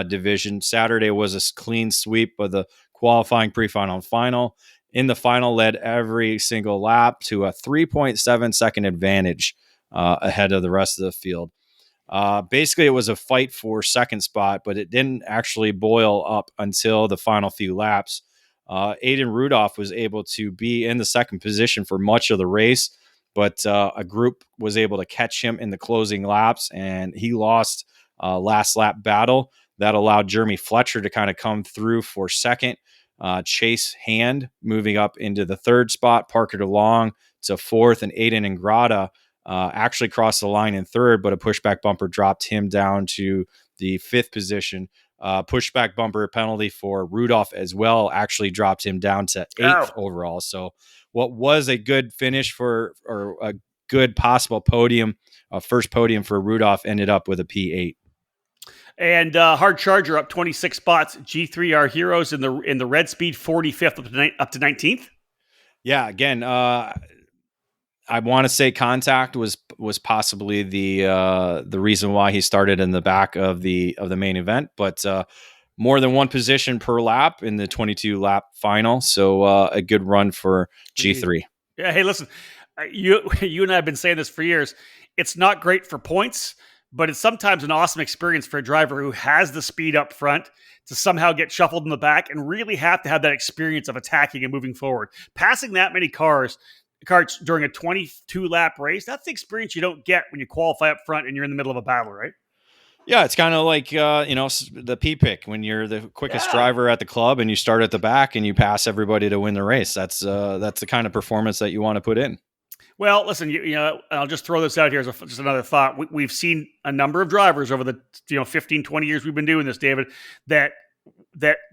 division. Saturday was a clean sweep of the qualifying, pre-final, and final. In the final, led every single lap to a 3.7 second advantage ahead of the rest of the field. Basically, it was a fight for second spot, but it didn't actually boil up until the final few laps. Aiden Rudolph was able to be in the second position for much of the race, but a group was able to catch him in the closing laps, and he lost last lap battle. That allowed Jeremy Fletcher to kind of come through for second. Chase Hand moving up into the third spot, Parker DeLong to fourth, and Aiden Ingrata actually crossed the line in third, but a pushback bumper dropped him down to the fifth position. Pushback bumper penalty for Rudolph as well actually dropped him down to 8th overall. So what was a good finish or a good possible podium, first podium for Rudolph, ended up with a P8. And hard charger up 26 spots. G3R Heroes in the red speed 45th up to 19th. Yeah, again, I want to say contact was possibly the reason why he started in the back of the main event, but more than one position per lap in the 22 lap final. So a good run for G3. Yeah. Hey, listen, you and I have been saying this for years. It's not great for points, but it's sometimes an awesome experience for a driver who has the speed up front to somehow get shuffled in the back and really have to have that experience of attacking and moving forward. Passing that many karts during a 22-lap race, that's the experience you don't get when you qualify up front and you're in the middle of a battle, right? Yeah, it's kind of like, the P-pick when you're the quickest driver at the club and you start at the back and you pass everybody to win the race. That's the kind of performance that you want to put in. Well, listen, I'll just throw this out here as just another thought. We've seen a number of drivers over the 15, 20 years we've been doing this, David, that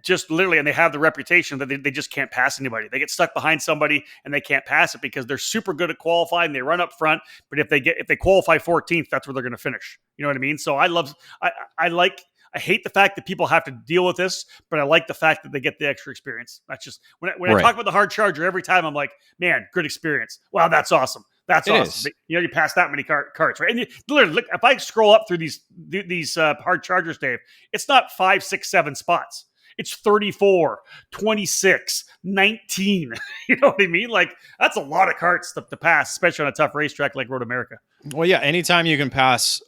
just literally, and they have the reputation that they just can't pass anybody. They get stuck behind somebody and they can't pass it because they're super good at qualifying. They run up front, but if they qualify 14th, that's where they're going to finish. You know what I mean? So I hate the fact that people have to deal with this, but I like the fact that they get the extra experience. That's just when I talk about the hard charger every time, I'm like, man, good experience. Wow, that's awesome. That's awesome. You pass that many carts, right? And literally, look, if I scroll up through these hard chargers, Dave, it's not 5, 6, 7 spots. It's 34, 26, 19. You know what I mean? Like, that's a lot of carts to pass, especially on a tough racetrack like Road America. Well, yeah, anytime you can pass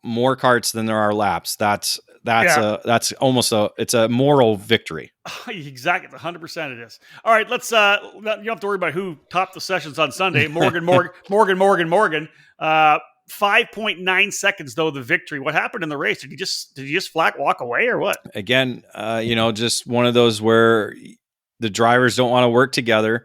more carts than there are laps, that's that's almost it's a moral victory. Exactly, 100% it is. All right, let's. You don't have to worry about who topped the sessions on Sunday. Morgan. 5.9 seconds though the victory. What happened in the race? Did he just flat walk away or what? Again, just one of those where the drivers don't want to work together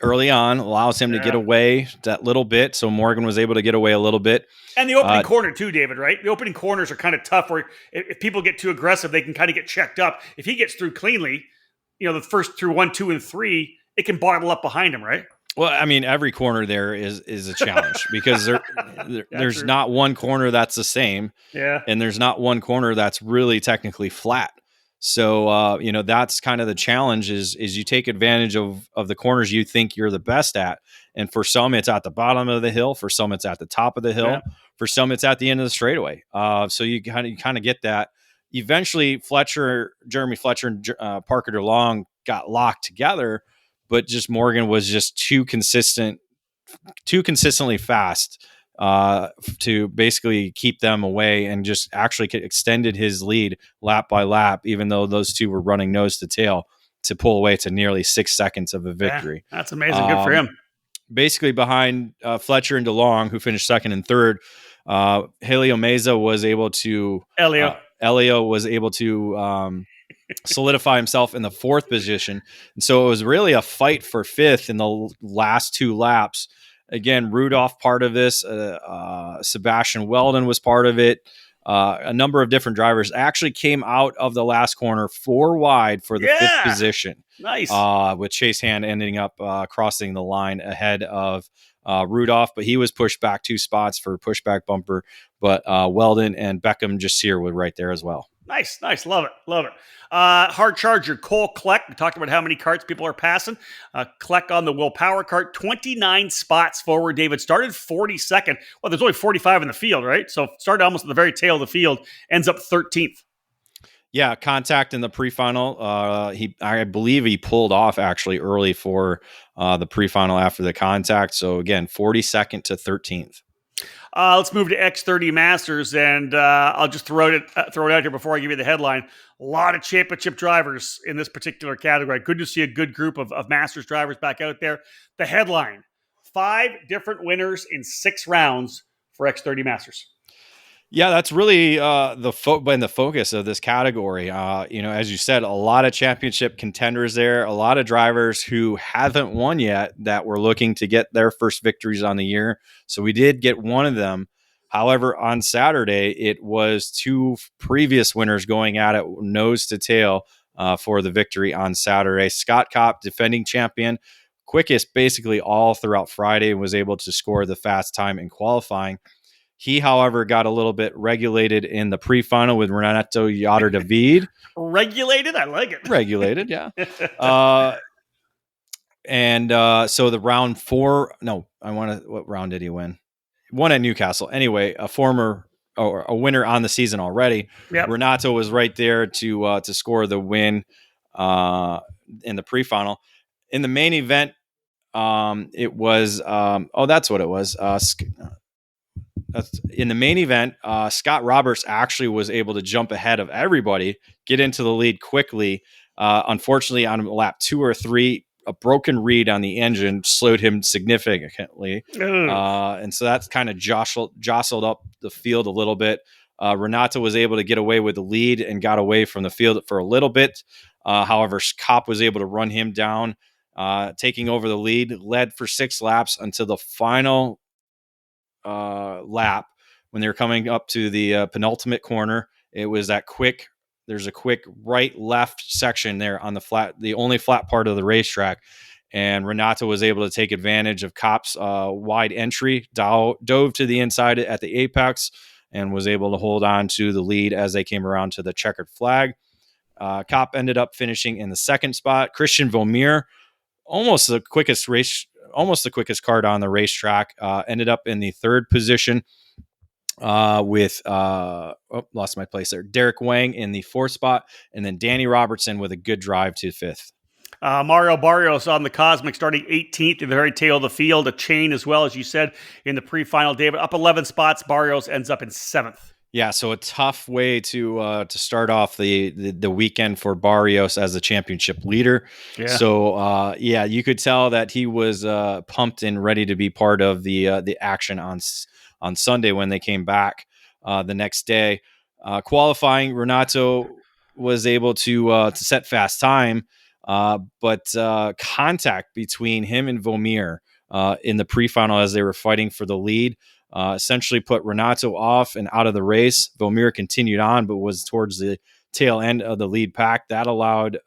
early on, allows him to get away that little bit. So Morgan was able to get away a little bit. And the opening corner too, David, right? The opening corners are kind of tough where if people get too aggressive, they can kind of get checked up. If he gets through cleanly, the first through 1, 2, and 3, it can bottle up behind him, right? Well, I mean, every corner there is a challenge because there's not one corner that's the same. Yeah. And there's not one corner that's really technically flat. So, that's kind of the challenge is you take advantage of the corners you think you're the best at. And for some, it's at the bottom of the hill. For some, it's at the top of the hill. Yeah. For some, it's at the end of the straightaway. So you kind of get that. Eventually, Jeremy Fletcher and Parker DeLong got locked together, but just Morgan was just too consistently fast to basically keep them away, and just actually extended his lead lap by lap, even though those two were running nose to tail, to pull away to nearly 6 seconds of a victory. Yeah, that's amazing. Good for him. Basically behind Fletcher and DeLong, who finished second and third, Elio was able to solidify himself in the fourth position. And so it was really a fight for fifth in the last 2 laps. Again, Rudolph part of this, Sebastian Weldon was part of it. A number of different drivers actually came out of the last corner 4 wide for the fifth position. Nice. With Chase Hand ending up crossing the line ahead of Rudolph, but he was pushed back 2 spots for pushback bumper. But Weldon and Beckham just here were right there as well. Nice. Love it. Hard charger, Cole Kleck. We talked about how many carts people are passing. Kleck on the Willpower cart, 29 spots forward. David started 42nd. Well, there's only 45 in the field, right? So started almost at the very tail of the field, ends up 13th. Yeah, contact in the pre-final. I believe he pulled off actually early for the pre-final after the contact. So again, 42nd to 13th. Let's move to X30 Masters, and I'll just throw it out here before I give you the headline. A lot of championship drivers in this particular category. Good to see a good group of Masters drivers back out there. The headline, 5 different winners in 6 rounds for X30 Masters. Yeah, that's really the focus of this category. As you said, a lot of championship contenders there, a lot of drivers who haven't won yet that were looking to get their first victories on the year. So we did get one of them. However, on Saturday, it was 2 previous winners going at it nose to tail for the victory on Saturday. Scott Kopp, defending champion, quickest basically all throughout Friday, was able to score the fast time in qualifying. He, however, got a little bit regulated in the pre-final with Renato Yoder David. Regulated? I like it. Regulated, yeah. So the round 4, what round did he win? Won at Newcastle. Anyway, a winner on the season already. Yep. Renato was right there to score the win in the pre-final. In the main event, it was that's what it was. In the main event, Scott Roberts actually was able to jump ahead of everybody, get into the lead quickly. Unfortunately, on lap 2 or 3, a broken reed on the engine slowed him significantly. And so that's kind of jostled up the field a little bit. Renato was able to get away with the lead and got away from the field for a little bit. However, Kopp was able to run him down, taking over the lead, led for 6 laps until the final lap when they were coming up to the penultimate corner. It was there's a quick right left section there on the only flat part of the racetrack, and Renato was able to take advantage of Kopp's wide entry, dove to the inside at the apex, and was able to hold on to the lead as they came around to the checkered flag. Kopp ended up finishing in the 2nd spot. Christian Vomier, almost the quickest cart on the racetrack, ended up in the 3rd position with lost my place there. Derek Wang in the 4th spot, and then Danny Robertson with a good drive to 5th. Mario Barrios on the Cosmic starting 18th in the very tail of the field. A chain as well, as you said, in the pre-final. David, up 11 spots. Barrios ends up in 7th. Yeah, so a tough way to start off the weekend for Barrios as the championship leader. Yeah. So you could tell that he was pumped and ready to be part of the action on Sunday when they came back the next day. Qualifying, Renato was able to set fast time, but contact between him and Vomir in the pre-final as they were fighting for the lead. Essentially put Renato off and out of the race. Vomir continued on, but was towards the tail end of the lead pack. That allowed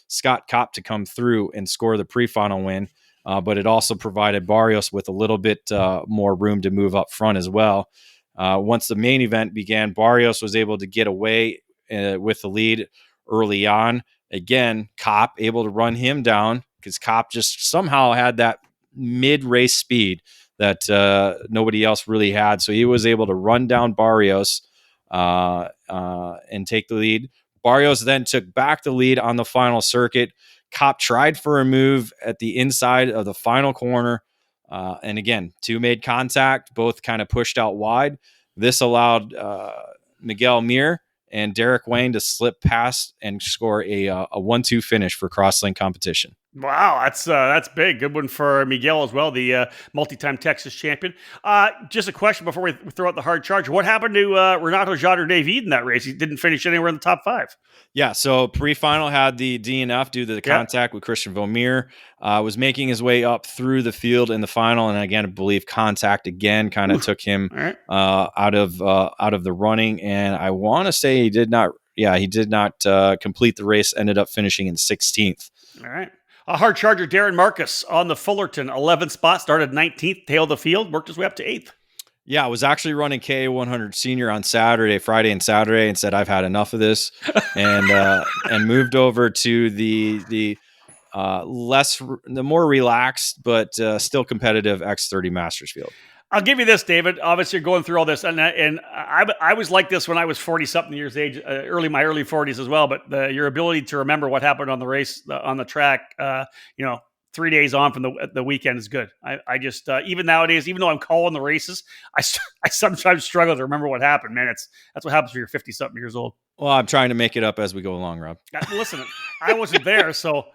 Scott Kopp to come through and score the pre-final win, but it also provided Barrios with a little bit more room to move up front as well. Once the main event began, Barrios was able to get away with the lead early on. Again, Kopp able to run him down because Kopp just somehow had that mid-race speed that nobody else really had. So he was able to run down Barrios and take the lead. Barrios then took back the lead on the final circuit. Kopp tried for a move at the inside of the final corner. And again, two made contact, both kind of pushed out wide. This allowed Miguel Mir and Derek Wayne to slip past and score a 1-2 finish for crosslink competition. Wow, that's big. Good one for Miguel as well, the multi-time Texas champion. Just a question before we throw out the hard charge. What happened to Renato Jader-David in that race? He didn't finish anywhere in the top 5. Yeah, so pre-final had the DNF due to the contact with Christian Vomir. Was making his way up through the field in the final, and again, I believe contact again kind of took him out of the running. And I want to say he did not complete the race. Ended up finishing in 16th. All right. A hard charger, Darren Marcus, on the Fullerton 11th spot, started 19th, tailed the field, worked his way up to 8th. Yeah, I was actually running KA100 Senior on Friday and Saturday, and said I've had enough of this, and moved over to the more relaxed but still competitive X30 Masters field. I'll give you this, David. Obviously, you're going through all this, and I was like this when I was 40-something years age, my early 40s as well. But your ability to remember what happened on the race on the track, 3 days on from the weekend is good. I just even nowadays, even though I'm calling the races, I sometimes struggle to remember what happened. Man, that's what happens when you're 50-something years old. Well, I'm trying to make it up as we go along, Rob. Listen, I wasn't there, so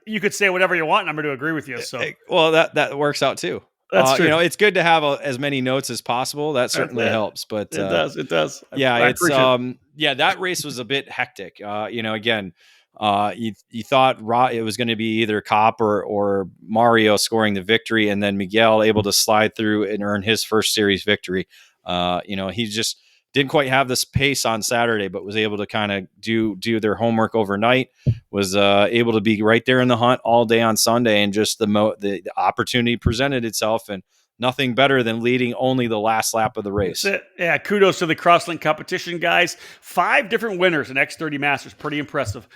you could say whatever you want, and I'm going to agree with you. So well, that works out too. That's true. It's good to have as many notes as possible. That certainly helps. But it does. Yeah, that race was a bit hectic. Again, you thought it was going to be either Kopp or Mario scoring the victory, and then Miguel able to slide through and earn his first series victory. He just didn't quite have this pace on Saturday, but was able to kind of do their homework overnight, was able to be right there in the hunt all day on Sunday, and just the opportunity presented itself, and nothing better than leading only the last lap of the race. That's it. Yeah, kudos to the crosslink competition, guys. 5 different winners in X30 Masters. Pretty impressive.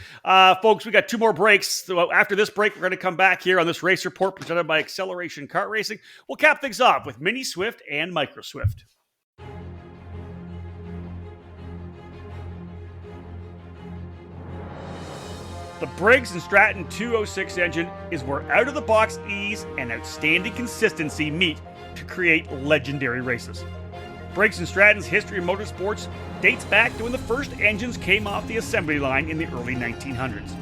Folks, we got 2 more breaks. So after this break, we're going to come back here on this race report presented by Acceleration Kart Racing. We'll cap things off with Mini Swift and Micro Swift. The Briggs & Stratton 206 engine is where out-of-the-box ease and outstanding consistency meet to create legendary races. Briggs & Stratton's history in motorsports dates back to when the first engines came off the assembly line in the early 1900s.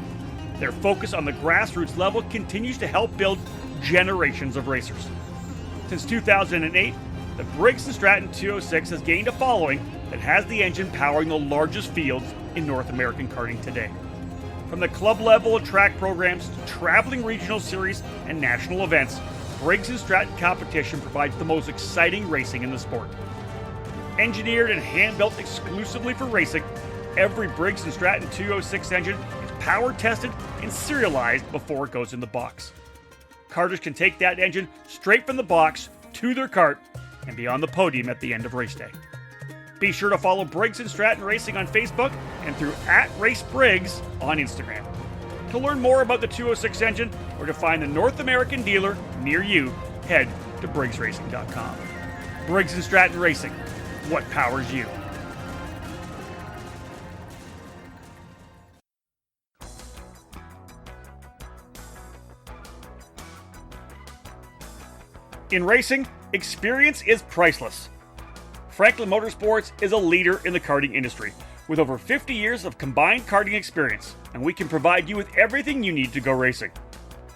Their focus on the grassroots level continues to help build generations of racers. Since 2008, the Briggs & Stratton 206 has gained a following that has the engine powering the largest fields in North American karting today. From the club level of track programs to traveling regional series and national events, Briggs & Stratton competition provides the most exciting racing in the sport. Engineered and hand-built exclusively for racing, every Briggs & Stratton 206 engine is power tested and serialized before it goes in the box. Karters can take that engine straight from the box to their kart and be on the podium at the end of race day. Be sure to follow Briggs & Stratton Racing on Facebook and through @RaceBriggs on Instagram. To learn more about the 206 engine or to find the North American dealer near you, head to BriggsRacing.com. Briggs & Stratton Racing, what powers you? In racing, experience is priceless. Franklin Motorsports is a leader in the karting industry with over 50 years of combined karting experience, and we can provide you with everything you need to go racing.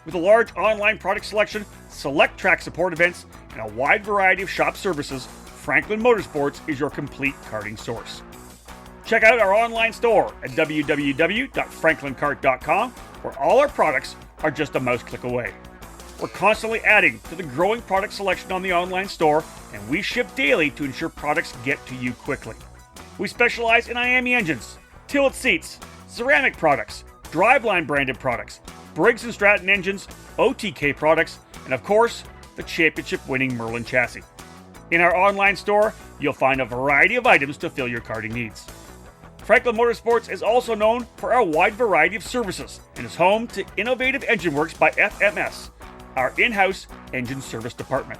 With a large online product selection, select track support events, and a wide variety of shop services, Franklin Motorsports is your complete karting source. Check out our online store at www.franklinkart.com, where all our products are just a mouse click away. We're constantly adding to the growing product selection on the online store, and we ship daily to ensure products get to you quickly. We specialize in IAME engines, tilt seats, ceramic products, driveline branded products, Briggs & Stratton engines, OTK products, and of course, the championship-winning Merlin chassis. In our online store, you'll find a variety of items to fill your karting needs. Franklin Motorsports is also known for our wide variety of services and is home to Innovative Engine Works by FMS, our in-house engine service department.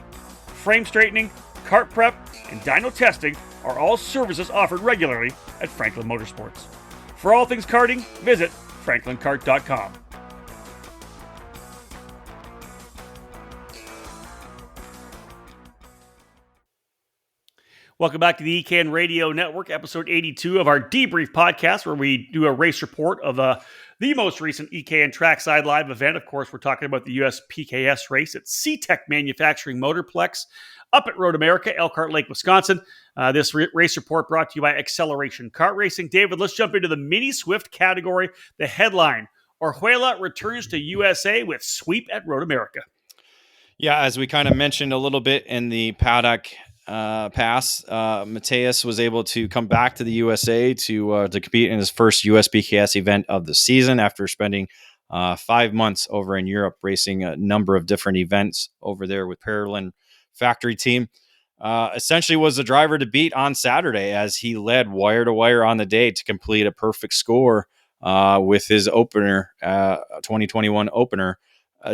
Frame straightening, kart prep, and dyno testing are all services offered regularly at Franklin Motorsports. For all things karting, visit franklinkart.com. Welcome back to the EKN Radio Network, episode 82 of our Debrief podcast, where we do a race report of the most recent EKN Trackside Live event. Of course, we're talking about the US PKS race at C-Tech Manufacturing Motorplex up at Road America, Elkhart Lake, Wisconsin. This race report brought to you by Acceleration Kart Racing. David, let's jump into the Mini Swift category. The headline, Orjuela returns to USA with sweep at Road America. Yeah, as we kind of mentioned a little bit in the paddock pass, Mateus was able to come back to the USA to compete in his first USBKS event of the season after spending 5 months over in Europe racing a number of different events over there with Parolin Factory Team. Essentially was the driver to beat on Saturday as he led wire to wire on the day to complete a perfect score with his opener, 2021 opener,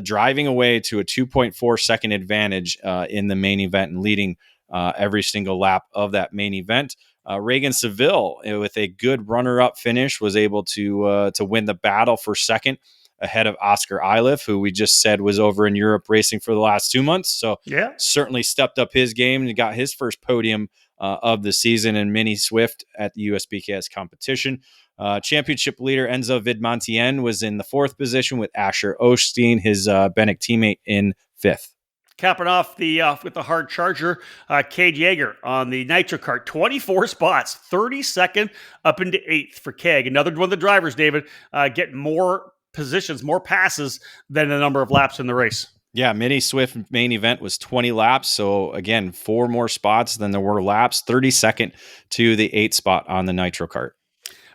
driving away to a 2.4 second advantage in the main event and leading every single lap of that main event. Reagan Seville, with a good runner-up finish, was able to win the battle for second ahead of Oscar Iliff, who we just said was over in Europe racing for the last 2 months. So certainly stepped up his game and got his first podium of the season in Mini Swift at the USBKS competition. Championship leader Enzo Vidmontien was in the fourth position with Asher Osteen, his Bennett teammate, in fifth. Capping off with the hard charger, Cade Yeager on the Nitro Kart, 24 spots, 32nd up into 8th for Keg. Another one of the drivers, David, get more positions, more passes than the number of laps in the race. Yeah, Mini Swift main event was 20 laps. So again, 4 more spots than there were laps, 32nd to the 8th spot on the Nitro Kart.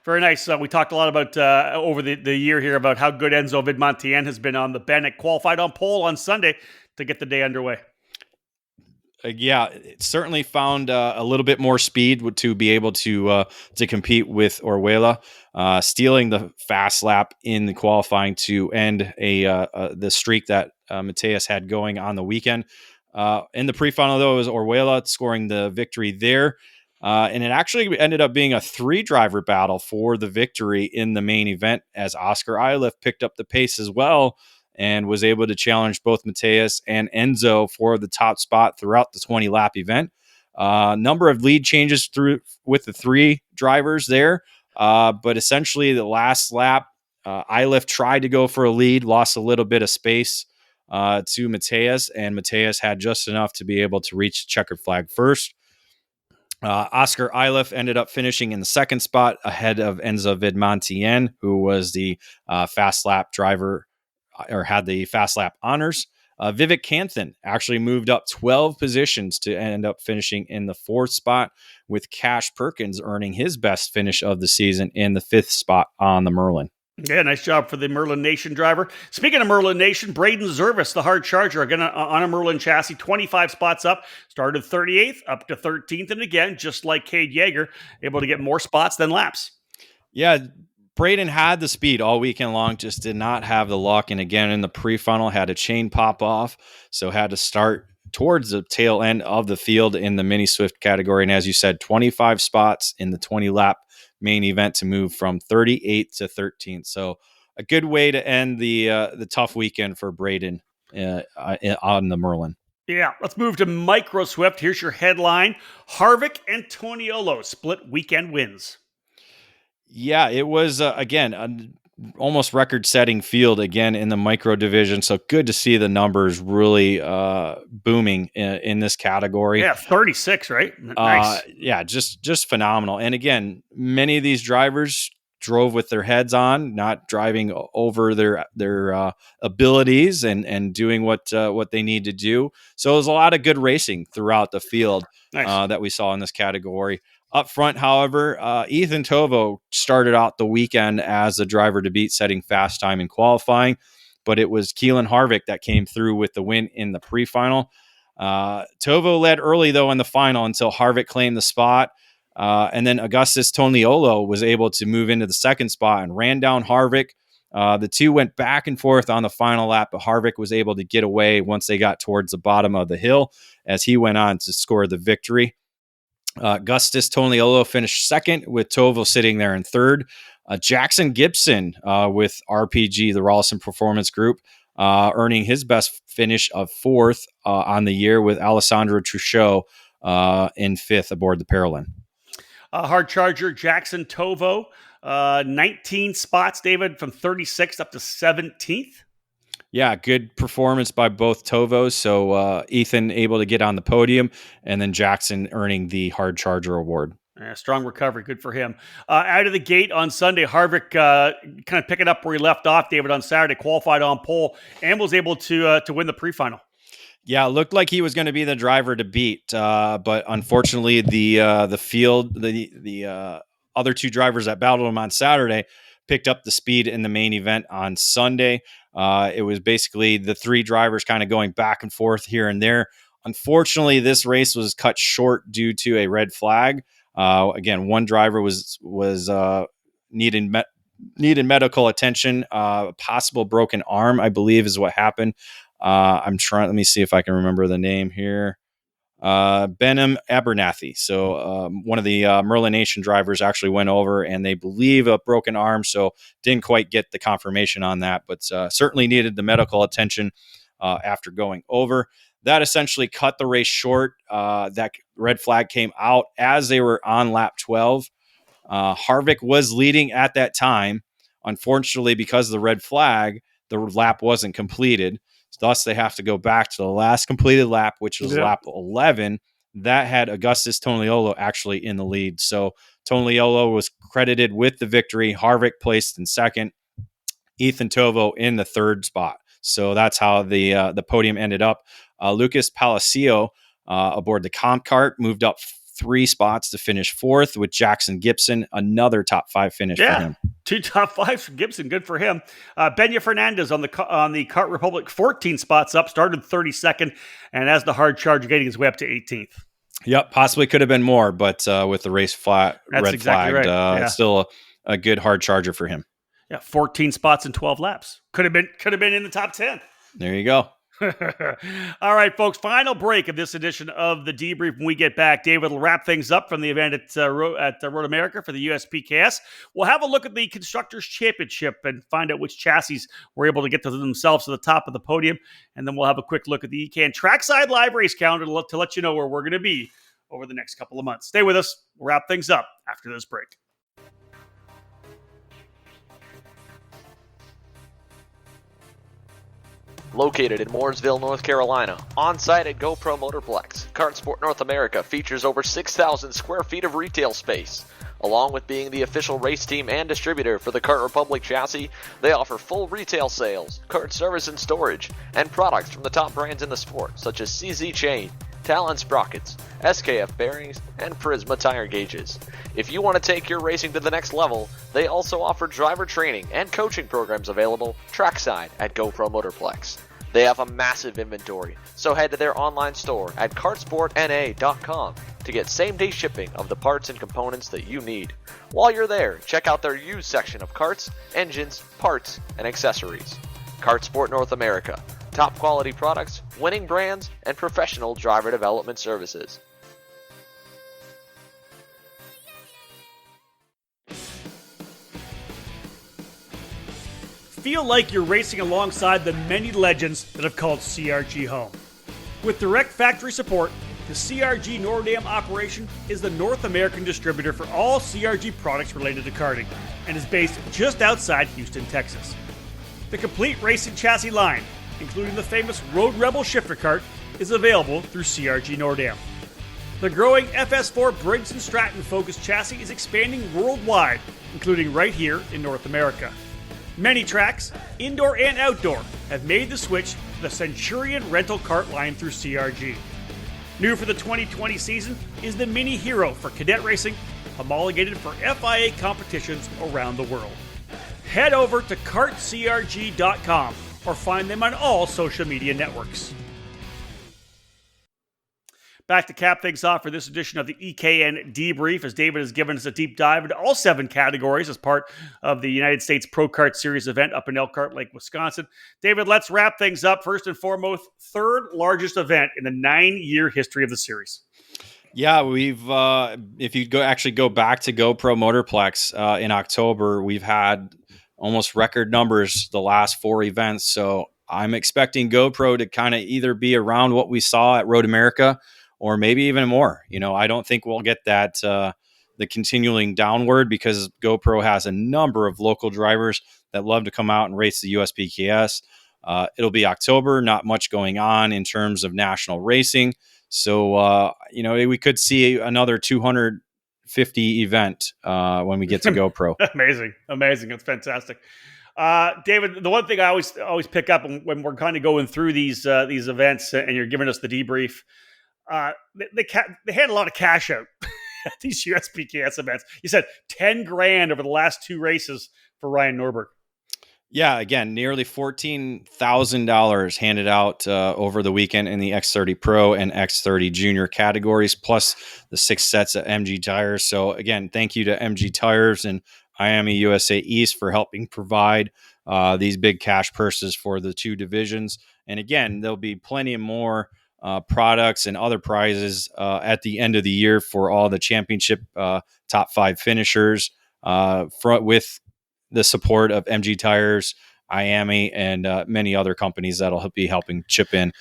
Very nice. We talked a lot about over the year here about how good Enzo Vidmontien has been on the Bennett, qualified on pole on Sunday to get the day underway. Yeah, it certainly found a little bit more speed to be able to compete with Orjuela, stealing the fast lap in the qualifying to end the streak that Mateus had going on the weekend. In the pre-final, though, it was Orjuela scoring the victory there. And it actually ended up being a 3-driver battle for the victory in the main event as Oscar Iliff picked up the pace as well and was able to challenge both Mateus and Enzo for the top spot throughout the 20-lap event. Number of lead changes through with the 3 drivers there, but essentially the last lap, Iliff tried to go for a lead, lost a little bit of space to Mateus, and Mateus had just enough to be able to reach the checkered flag first. Oscar Iliff ended up finishing in the second spot ahead of Enzo Vidmontien, who was the fast lap driver or had the fast lap honors. Vivek Canthan actually moved up 12 positions to end up finishing in the 4th spot, with Cash Perkins earning his best finish of the season in the 5th spot on the Merlin. Yeah, nice job for the Merlin Nation driver. Speaking of Merlin Nation, Braden Zervis, the hard charger, again on a Merlin chassis, 25 spots up, started 38th up to 13th, and again, just like Cade Yeager, able to get more spots than laps. Yeah, Braden had the speed all weekend long, just did not have the luck, and again in the pre-final had a chain pop off, so had to start towards the tail end of the field in the Mini Swift category, and as you said, 25 spots in the 20-lap main event to move from 38th to 13th. So a good way to end the tough weekend for Braden on the Merlin. Yeah, let's move to Micro Swift. Here's your headline. Harvick and Toniolo split weekend wins. Yeah, it was, again, almost record-setting field again in the micro division. So good to see the numbers really booming in this category. Yeah, 36, right? Nice. Yeah, just phenomenal. And again, many of these drivers drove with their heads on, not driving over their abilities and doing what they need to do. So there's a lot of good racing throughout the field that we saw in this category. Up front, however, Ethan Tovo started out the weekend as the driver to beat, setting fast time in qualifying, but it was Keelan Harvick that came through with the win in the pre-final. Tovo led early, though, in the final until Harvick claimed the spot. And then Augustus Toniolo was able to move into the second spot and ran down Harvick. The two went back and forth on the final lap, but Harvick was able to get away once they got towards the bottom of the hill as he went on to score the victory. Augustus Toniolo finished second, with Tovo sitting there in third. Jackson Gibson with RPG, the Rawlson Performance Group, earning his best finish of fourth on the year, with Alessandro Truchot in fifth aboard the Parolin. Hard charger Jackson Tovo, 19 spots, David, from 36th up to 17th. Yeah, good performance by both Tovos. So Ethan able to get on the podium, and then Jackson earning the Hard Charger Award. Strong recovery. Good for him. Out of the gate on Sunday, Harvick kind of picking up where he left off, David, on Saturday, qualified on pole and was able to win the pre-final. Yeah, it looked like he was going to be the driver to beat, but unfortunately the field, the other two drivers that battled him on Saturday picked up the speed in the main event on Sunday. It was basically the three drivers kind of going back and forth here and there. Unfortunately, this race was cut short due to a red flag. Again, one driver was needed medical attention. Possible broken arm, I believe, is what happened. Let me see if I can remember the name here. Benham Abernathy. So one of the Merlin Nation drivers actually went over, and they believe a broken arm. So didn't quite get the confirmation on that, but certainly needed the medical attention after going over. That essentially cut the race short. That red flag came out as they were on lap 12. Harvick was leading at that time. Unfortunately, because of the red flag, the lap wasn't completed. Thus, they have to go back to the last completed lap, which was lap 11. That had Augustus Toniolo actually in the lead. So Toniolo was credited with the victory. Harvick placed in second. Ethan Tovo in the third spot. So that's how the podium ended up. Lucas Palacio aboard the comp cart moved up 3 spots to finish fourth, with Jackson Gibson, another top 5 finish for him. 2 top 5s for Gibson. Good for him. Benya Fernandez on the Kart Republic, 14 spots up, started 32nd, and as the hard charge, getting his way up to 18th. Yep, possibly could have been more, but with the race red exactly flagged, right. Still a good hard charger for him. Yeah, 14 spots in 12 laps. Could have been in the top 10. There you go. All right, folks, final break of this edition of the Debrief. When we get back, David will wrap things up from the event at Road America for the USPKS. We'll have a look at the Constructors' Championship and find out which chassis were able to get to themselves to the top of the podium. And then we'll have a quick look at the EKN Trackside Live Race Calendar to let you know where we're going to be over the next couple of months. Stay with us. We'll wrap things up after this break. Located in Mooresville, North Carolina, on-site at GoPro Motorplex, Kart Sport North America features over 6,000 square feet of retail space. Along with being the official race team and distributor for the Kart Republic chassis, they offer full retail sales, kart service and storage, and products from the top brands in the sport, such as CZ Chain, Talon Sprockets, SKF Bearings, and Prisma Tire Gauges. If you want to take your racing to the next level, they also offer driver training and coaching programs available trackside at GoPro Motorplex. They have a massive inventory, so head to their online store at kartsportna.com to get same-day shipping of the parts and components that you need. While you're there, check out their used section of karts, engines, parts, and accessories. Kart Sport North America. Top quality products, winning brands, and professional driver development services. Feel like you're racing alongside the many legends that have called CRG home. With direct factory support, the CRG Nordam operation is the North American distributor for all CRG products related to karting and is based just outside Houston, Texas. The complete racing chassis line, including the famous Road Rebel shifter kart, is available through CRG Nordam. The growing FS4 Briggs & Stratton focused chassis is expanding worldwide, including right here in North America. Many tracks, indoor and outdoor, have made the switch to the Centurion rental kart line through CRG. New for the 2020 season is the Mini Hero for cadet racing, homologated for FIA competitions around the world. Head over to kartcrg.com or find them on all social media networks. Back to cap things off for this edition of the EKN Debrief, as David has given us a deep dive into all 7 categories as part of the United States Pro Kart Series event up in Elkhart Lake, Wisconsin. David, let's wrap things up. First and foremost, 3rd largest event in the 9-year history of the series. Yeah, we've if you go back to GoPro Motorplex in October, we've had almost record numbers the last 4 events. So I'm expecting GoPro to kind of either be around what we saw at Road America or maybe even more. I don't think we'll get that the continuing downward, because GoPro has a number of local drivers that love to come out and race the USPKS. It'll be October, not much going on in terms of national racing. So, we could see another 250 event when we get to GoPro. Amazing. That's fantastic. David, the one thing I always pick up when we're kind of going through these events and you're giving us the debrief, they had a lot of cash out at these USPKS events. You said $10,000 over the last 2 races for Ryan Norberg. Yeah, again, nearly $14,000 handed out over the weekend in the X30 Pro and X30 Junior categories, plus the 6 sets of MG tires. So again, thank you to MG Tires and IAME USA East for helping provide these big cash purses for the 2 divisions. And again, there'll be plenty more products and other prizes at the end of the year for all the championship top 5 finishers with the support of MG Tires, IAME, and many other companies that'll be helping chip in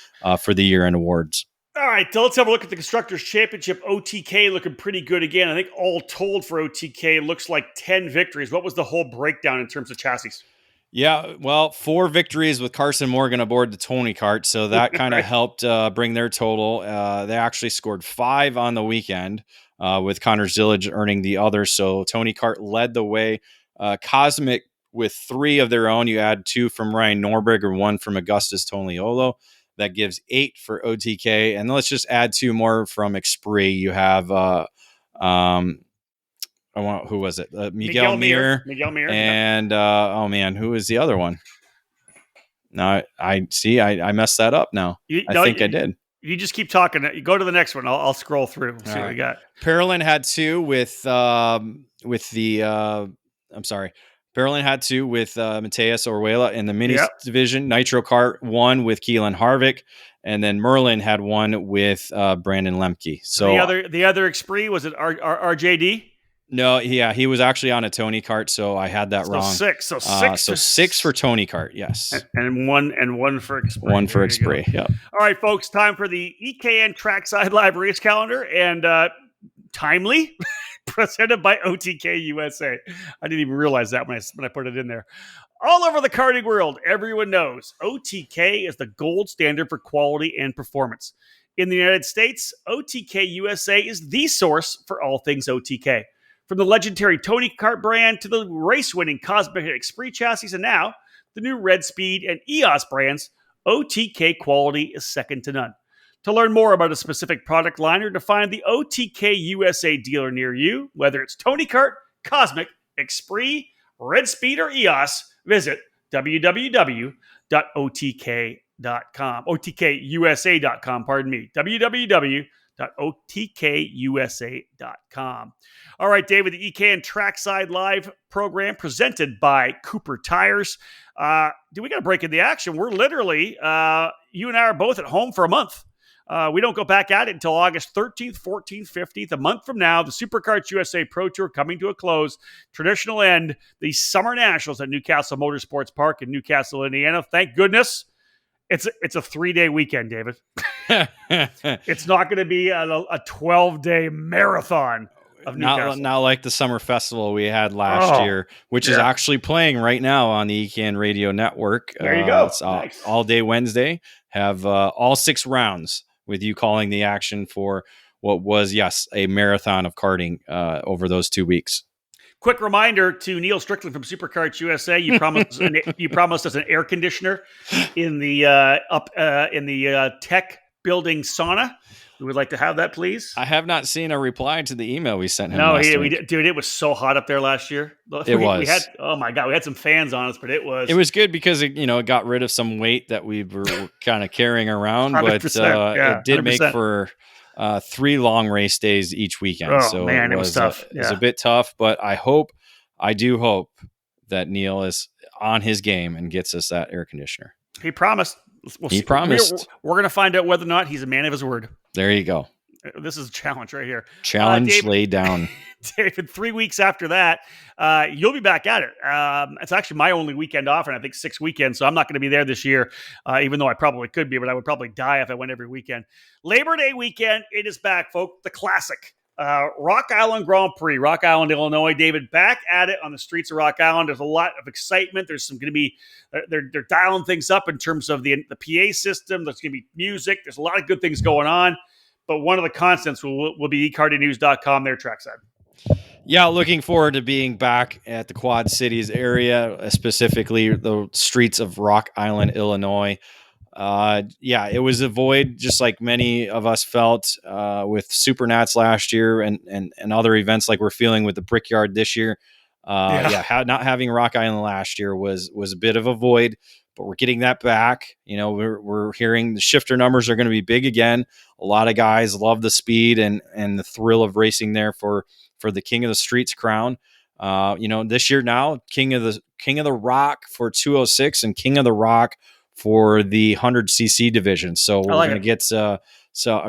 for the year-end awards. All right, so let's have a look at the Constructors' Championship. OTK looking pretty good again. I think all told for OTK, looks like 10 victories. What was the whole breakdown in terms of chassis? Yeah, well, 4 victories with Carson Morgan aboard the Tony Kart, so that kind of helped bring their total. They actually scored 5 on the weekend, with Connor Zillage earning the other. So Tony Kart led the way. Cosmic with 3 of their own. You add 2 from Ryan Norberg or 1 from Augustus Toniolo. That gives 8 for OTK. And let's just add 2 more from Prix. You have who was it? Miguel Mir. And who is the other one? No, I messed that up now. I did. You just keep talking. You go to the next one. I'll scroll through. See what we got. Parolin had 2 Parolin had 2 with Mateus Oruela in the mini division. Nitro Kart 1 with Keelan Harvick. And then Merlin had 1 with Brandon Lemke. So the other Prix, was it RJD? No, yeah, he was actually on a Tony Kart, so I had that wrong. 6. So 6 for Tony Kart, yes. And one for Prix. 1 for Prix, yep. All right, folks, time for the EKN Trackside Live race calendar, and timely, presented by OTK USA. I didn't even realize that when I put it in there. All over the karting world, everyone knows OTK is the gold standard for quality and performance. In the United States, OTK USA is the source for all things OTK. From the legendary Tony Kart brand to the race-winning Cosmic Prix chassis, and now the new Red Speed and EOS brands, OTK quality is second to none. To learn more about a specific product line or to find the OTK USA dealer near you, whether it's Tony Kart, Cosmic, Prix, Red Speed, or EOS, visit www.otk.com. OTKUSA.com, pardon me. www.otkusa.com. All right, David, the EKN Trackside Live program presented by Cooper Tires. We got to break in the action. We're literally, you and I are both at home for a month. We don't go back at it until August 13th, 14th, 15th. A month from now, the SuperKarts USA Pro Tour coming to a close. Traditional end, the Summer Nationals at Newcastle Motorsports Park in Newcastle, Indiana. Thank goodness It's a 3-day weekend, David. It's not going to be a 12-day marathon of Newcastle. Not like the summer festival we had last year, which is actually playing right now on the EKN Radio Network. There you go. It's nice. all day Wednesday. Have all 6 rounds with you calling the action for what was, yes, a marathon of karting over those 2 weeks. Quick reminder to Neil Strickland from Superkarts USA: you promised us an air conditioner in the tech building sauna. We would like to have that, please. I have not seen a reply to the email we sent him. No, we did, dude. It was so hot up there last year. It was. We had, oh my god, we had some fans on us, but it was. It was good because it got rid of some weight that we were kind of carrying around, but it did 100%. Make for 3 long race days each weekend. Oh, so man, it was tough. It was a bit tough, but I do hope that Neil is on his game and gets us that air conditioner. He promised. He promised. We're going to find out whether or not he's a man of his word. There you go. This is a challenge right here. Challenge David, laid down. David, 3 weeks after that, you'll be back at it. It's actually my only weekend off, and I think 6 weekends, so I'm not going to be there this year, even though I probably could be, but I would probably die if I went every weekend. Labor Day weekend, it is back, folks. The classic. Rock Island Grand Prix, Rock Island, Illinois. David, back at it on the streets of Rock Island. There's a lot of excitement. There's some going to be, they're dialing things up in terms of the PA system. There's going to be music. There's a lot of good things going on. But one of the constants will be ekartingnews.com, their trackside. Yeah, looking forward to being back at the Quad Cities area, specifically the streets of Rock Island, Illinois. It was a void, just like many of us felt with Supernats last year and other events like we're feeling with the Brickyard this year. Not having Rock Island last year was a bit of a void, but we're getting that back. We're hearing the shifter numbers are going to be big again. A lot of guys love the speed and the thrill of racing there for the King of the Streets crown. This year now, King of the Rock for 206 and King of the Rock for the 100cc division. So we're going to get a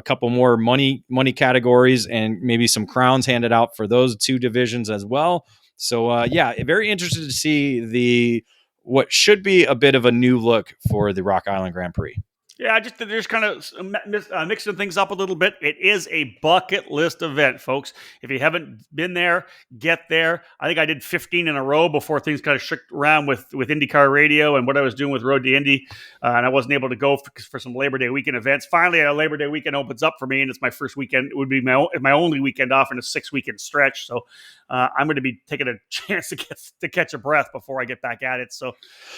couple more money categories and maybe some crowns handed out for those 2 divisions as well. So very interested to see what should be a bit of a new look for the Rock Island Grand Prix. Yeah, just kind of mixing things up a little bit. It is a bucket list event, folks. If you haven't been there, get there. I think I did 15 in a row before things kind of shook around with IndyCar Radio and what I was doing with Road to Indy, and I wasn't able to go for some Labor Day weekend events. Finally, a Labor Day weekend opens up for me, and it's my first weekend. It would be my only weekend off in a 6-weekend stretch. So I'm going to be taking a chance to catch a breath before I get back at it. So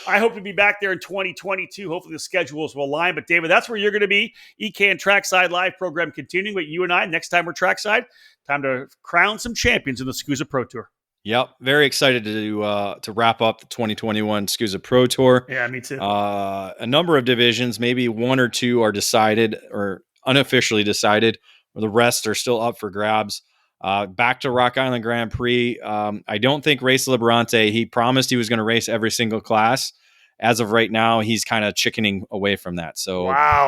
I hope to be back there in 2022. Hopefully the schedules will align. But David, that's where you're going to be. EKN Trackside Live program continuing with you and I. Next time we're trackside, time to crown some champions in the SCUSA Pro Tour. Yep, very excited to wrap up the 2021 SCUSA Pro Tour. Yeah, me too. A number of divisions, maybe 1 or 2 are decided or unofficially decided, or the rest are still up for grabs. Back to Rock Island Grand Prix. I don't think Race Liberante, he promised he was going to race every single class. As of right now, he's kind of chickening away from that. So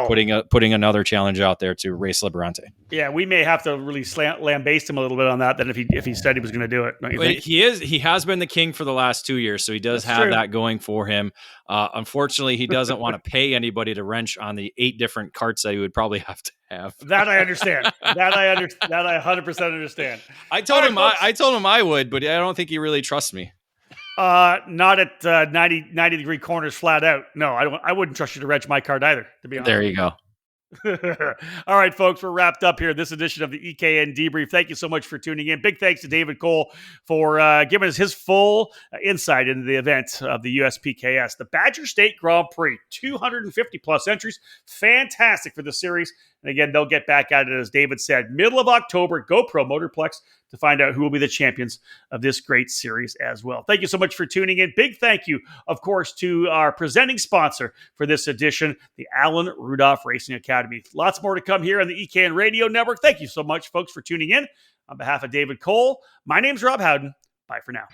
putting another challenge out there to Race Liberante. Yeah, we may have to really lambaste him a little bit on that. Then if he said he was going to do it, don't you think? He has been the king for the last 2 years, so he does have that going for him. Unfortunately, he doesn't want to pay anybody to wrench on the 8 different carts that he would probably have to have. That I understand. That I 100% understand. I told him I would, but I don't think he really trusts me. Not at 90 degree corners flat out. No, I wouldn't trust you to wrench my cart either, to be honest. There you go. All right, folks, we're wrapped up here. This edition of the EKN Debrief. Thank you so much for tuning in. Big thanks to David Cole for giving us his full insight into the event of the USPKS, the Badger State Grand Prix. 250 plus entries. Fantastic for the series. And again, they'll get back at it, as David said, middle of October, GoPro Motorplex, to find out who will be the champions of this great series as well. Thank you so much for tuning in. Big thank you, of course, to our presenting sponsor for this edition, the Alan Rudolph Racing Academy. Lots more to come here on the EKN Radio Network. Thank you so much, folks, for tuning in. On behalf of David Cole, my name's Rob Howden. Bye for now.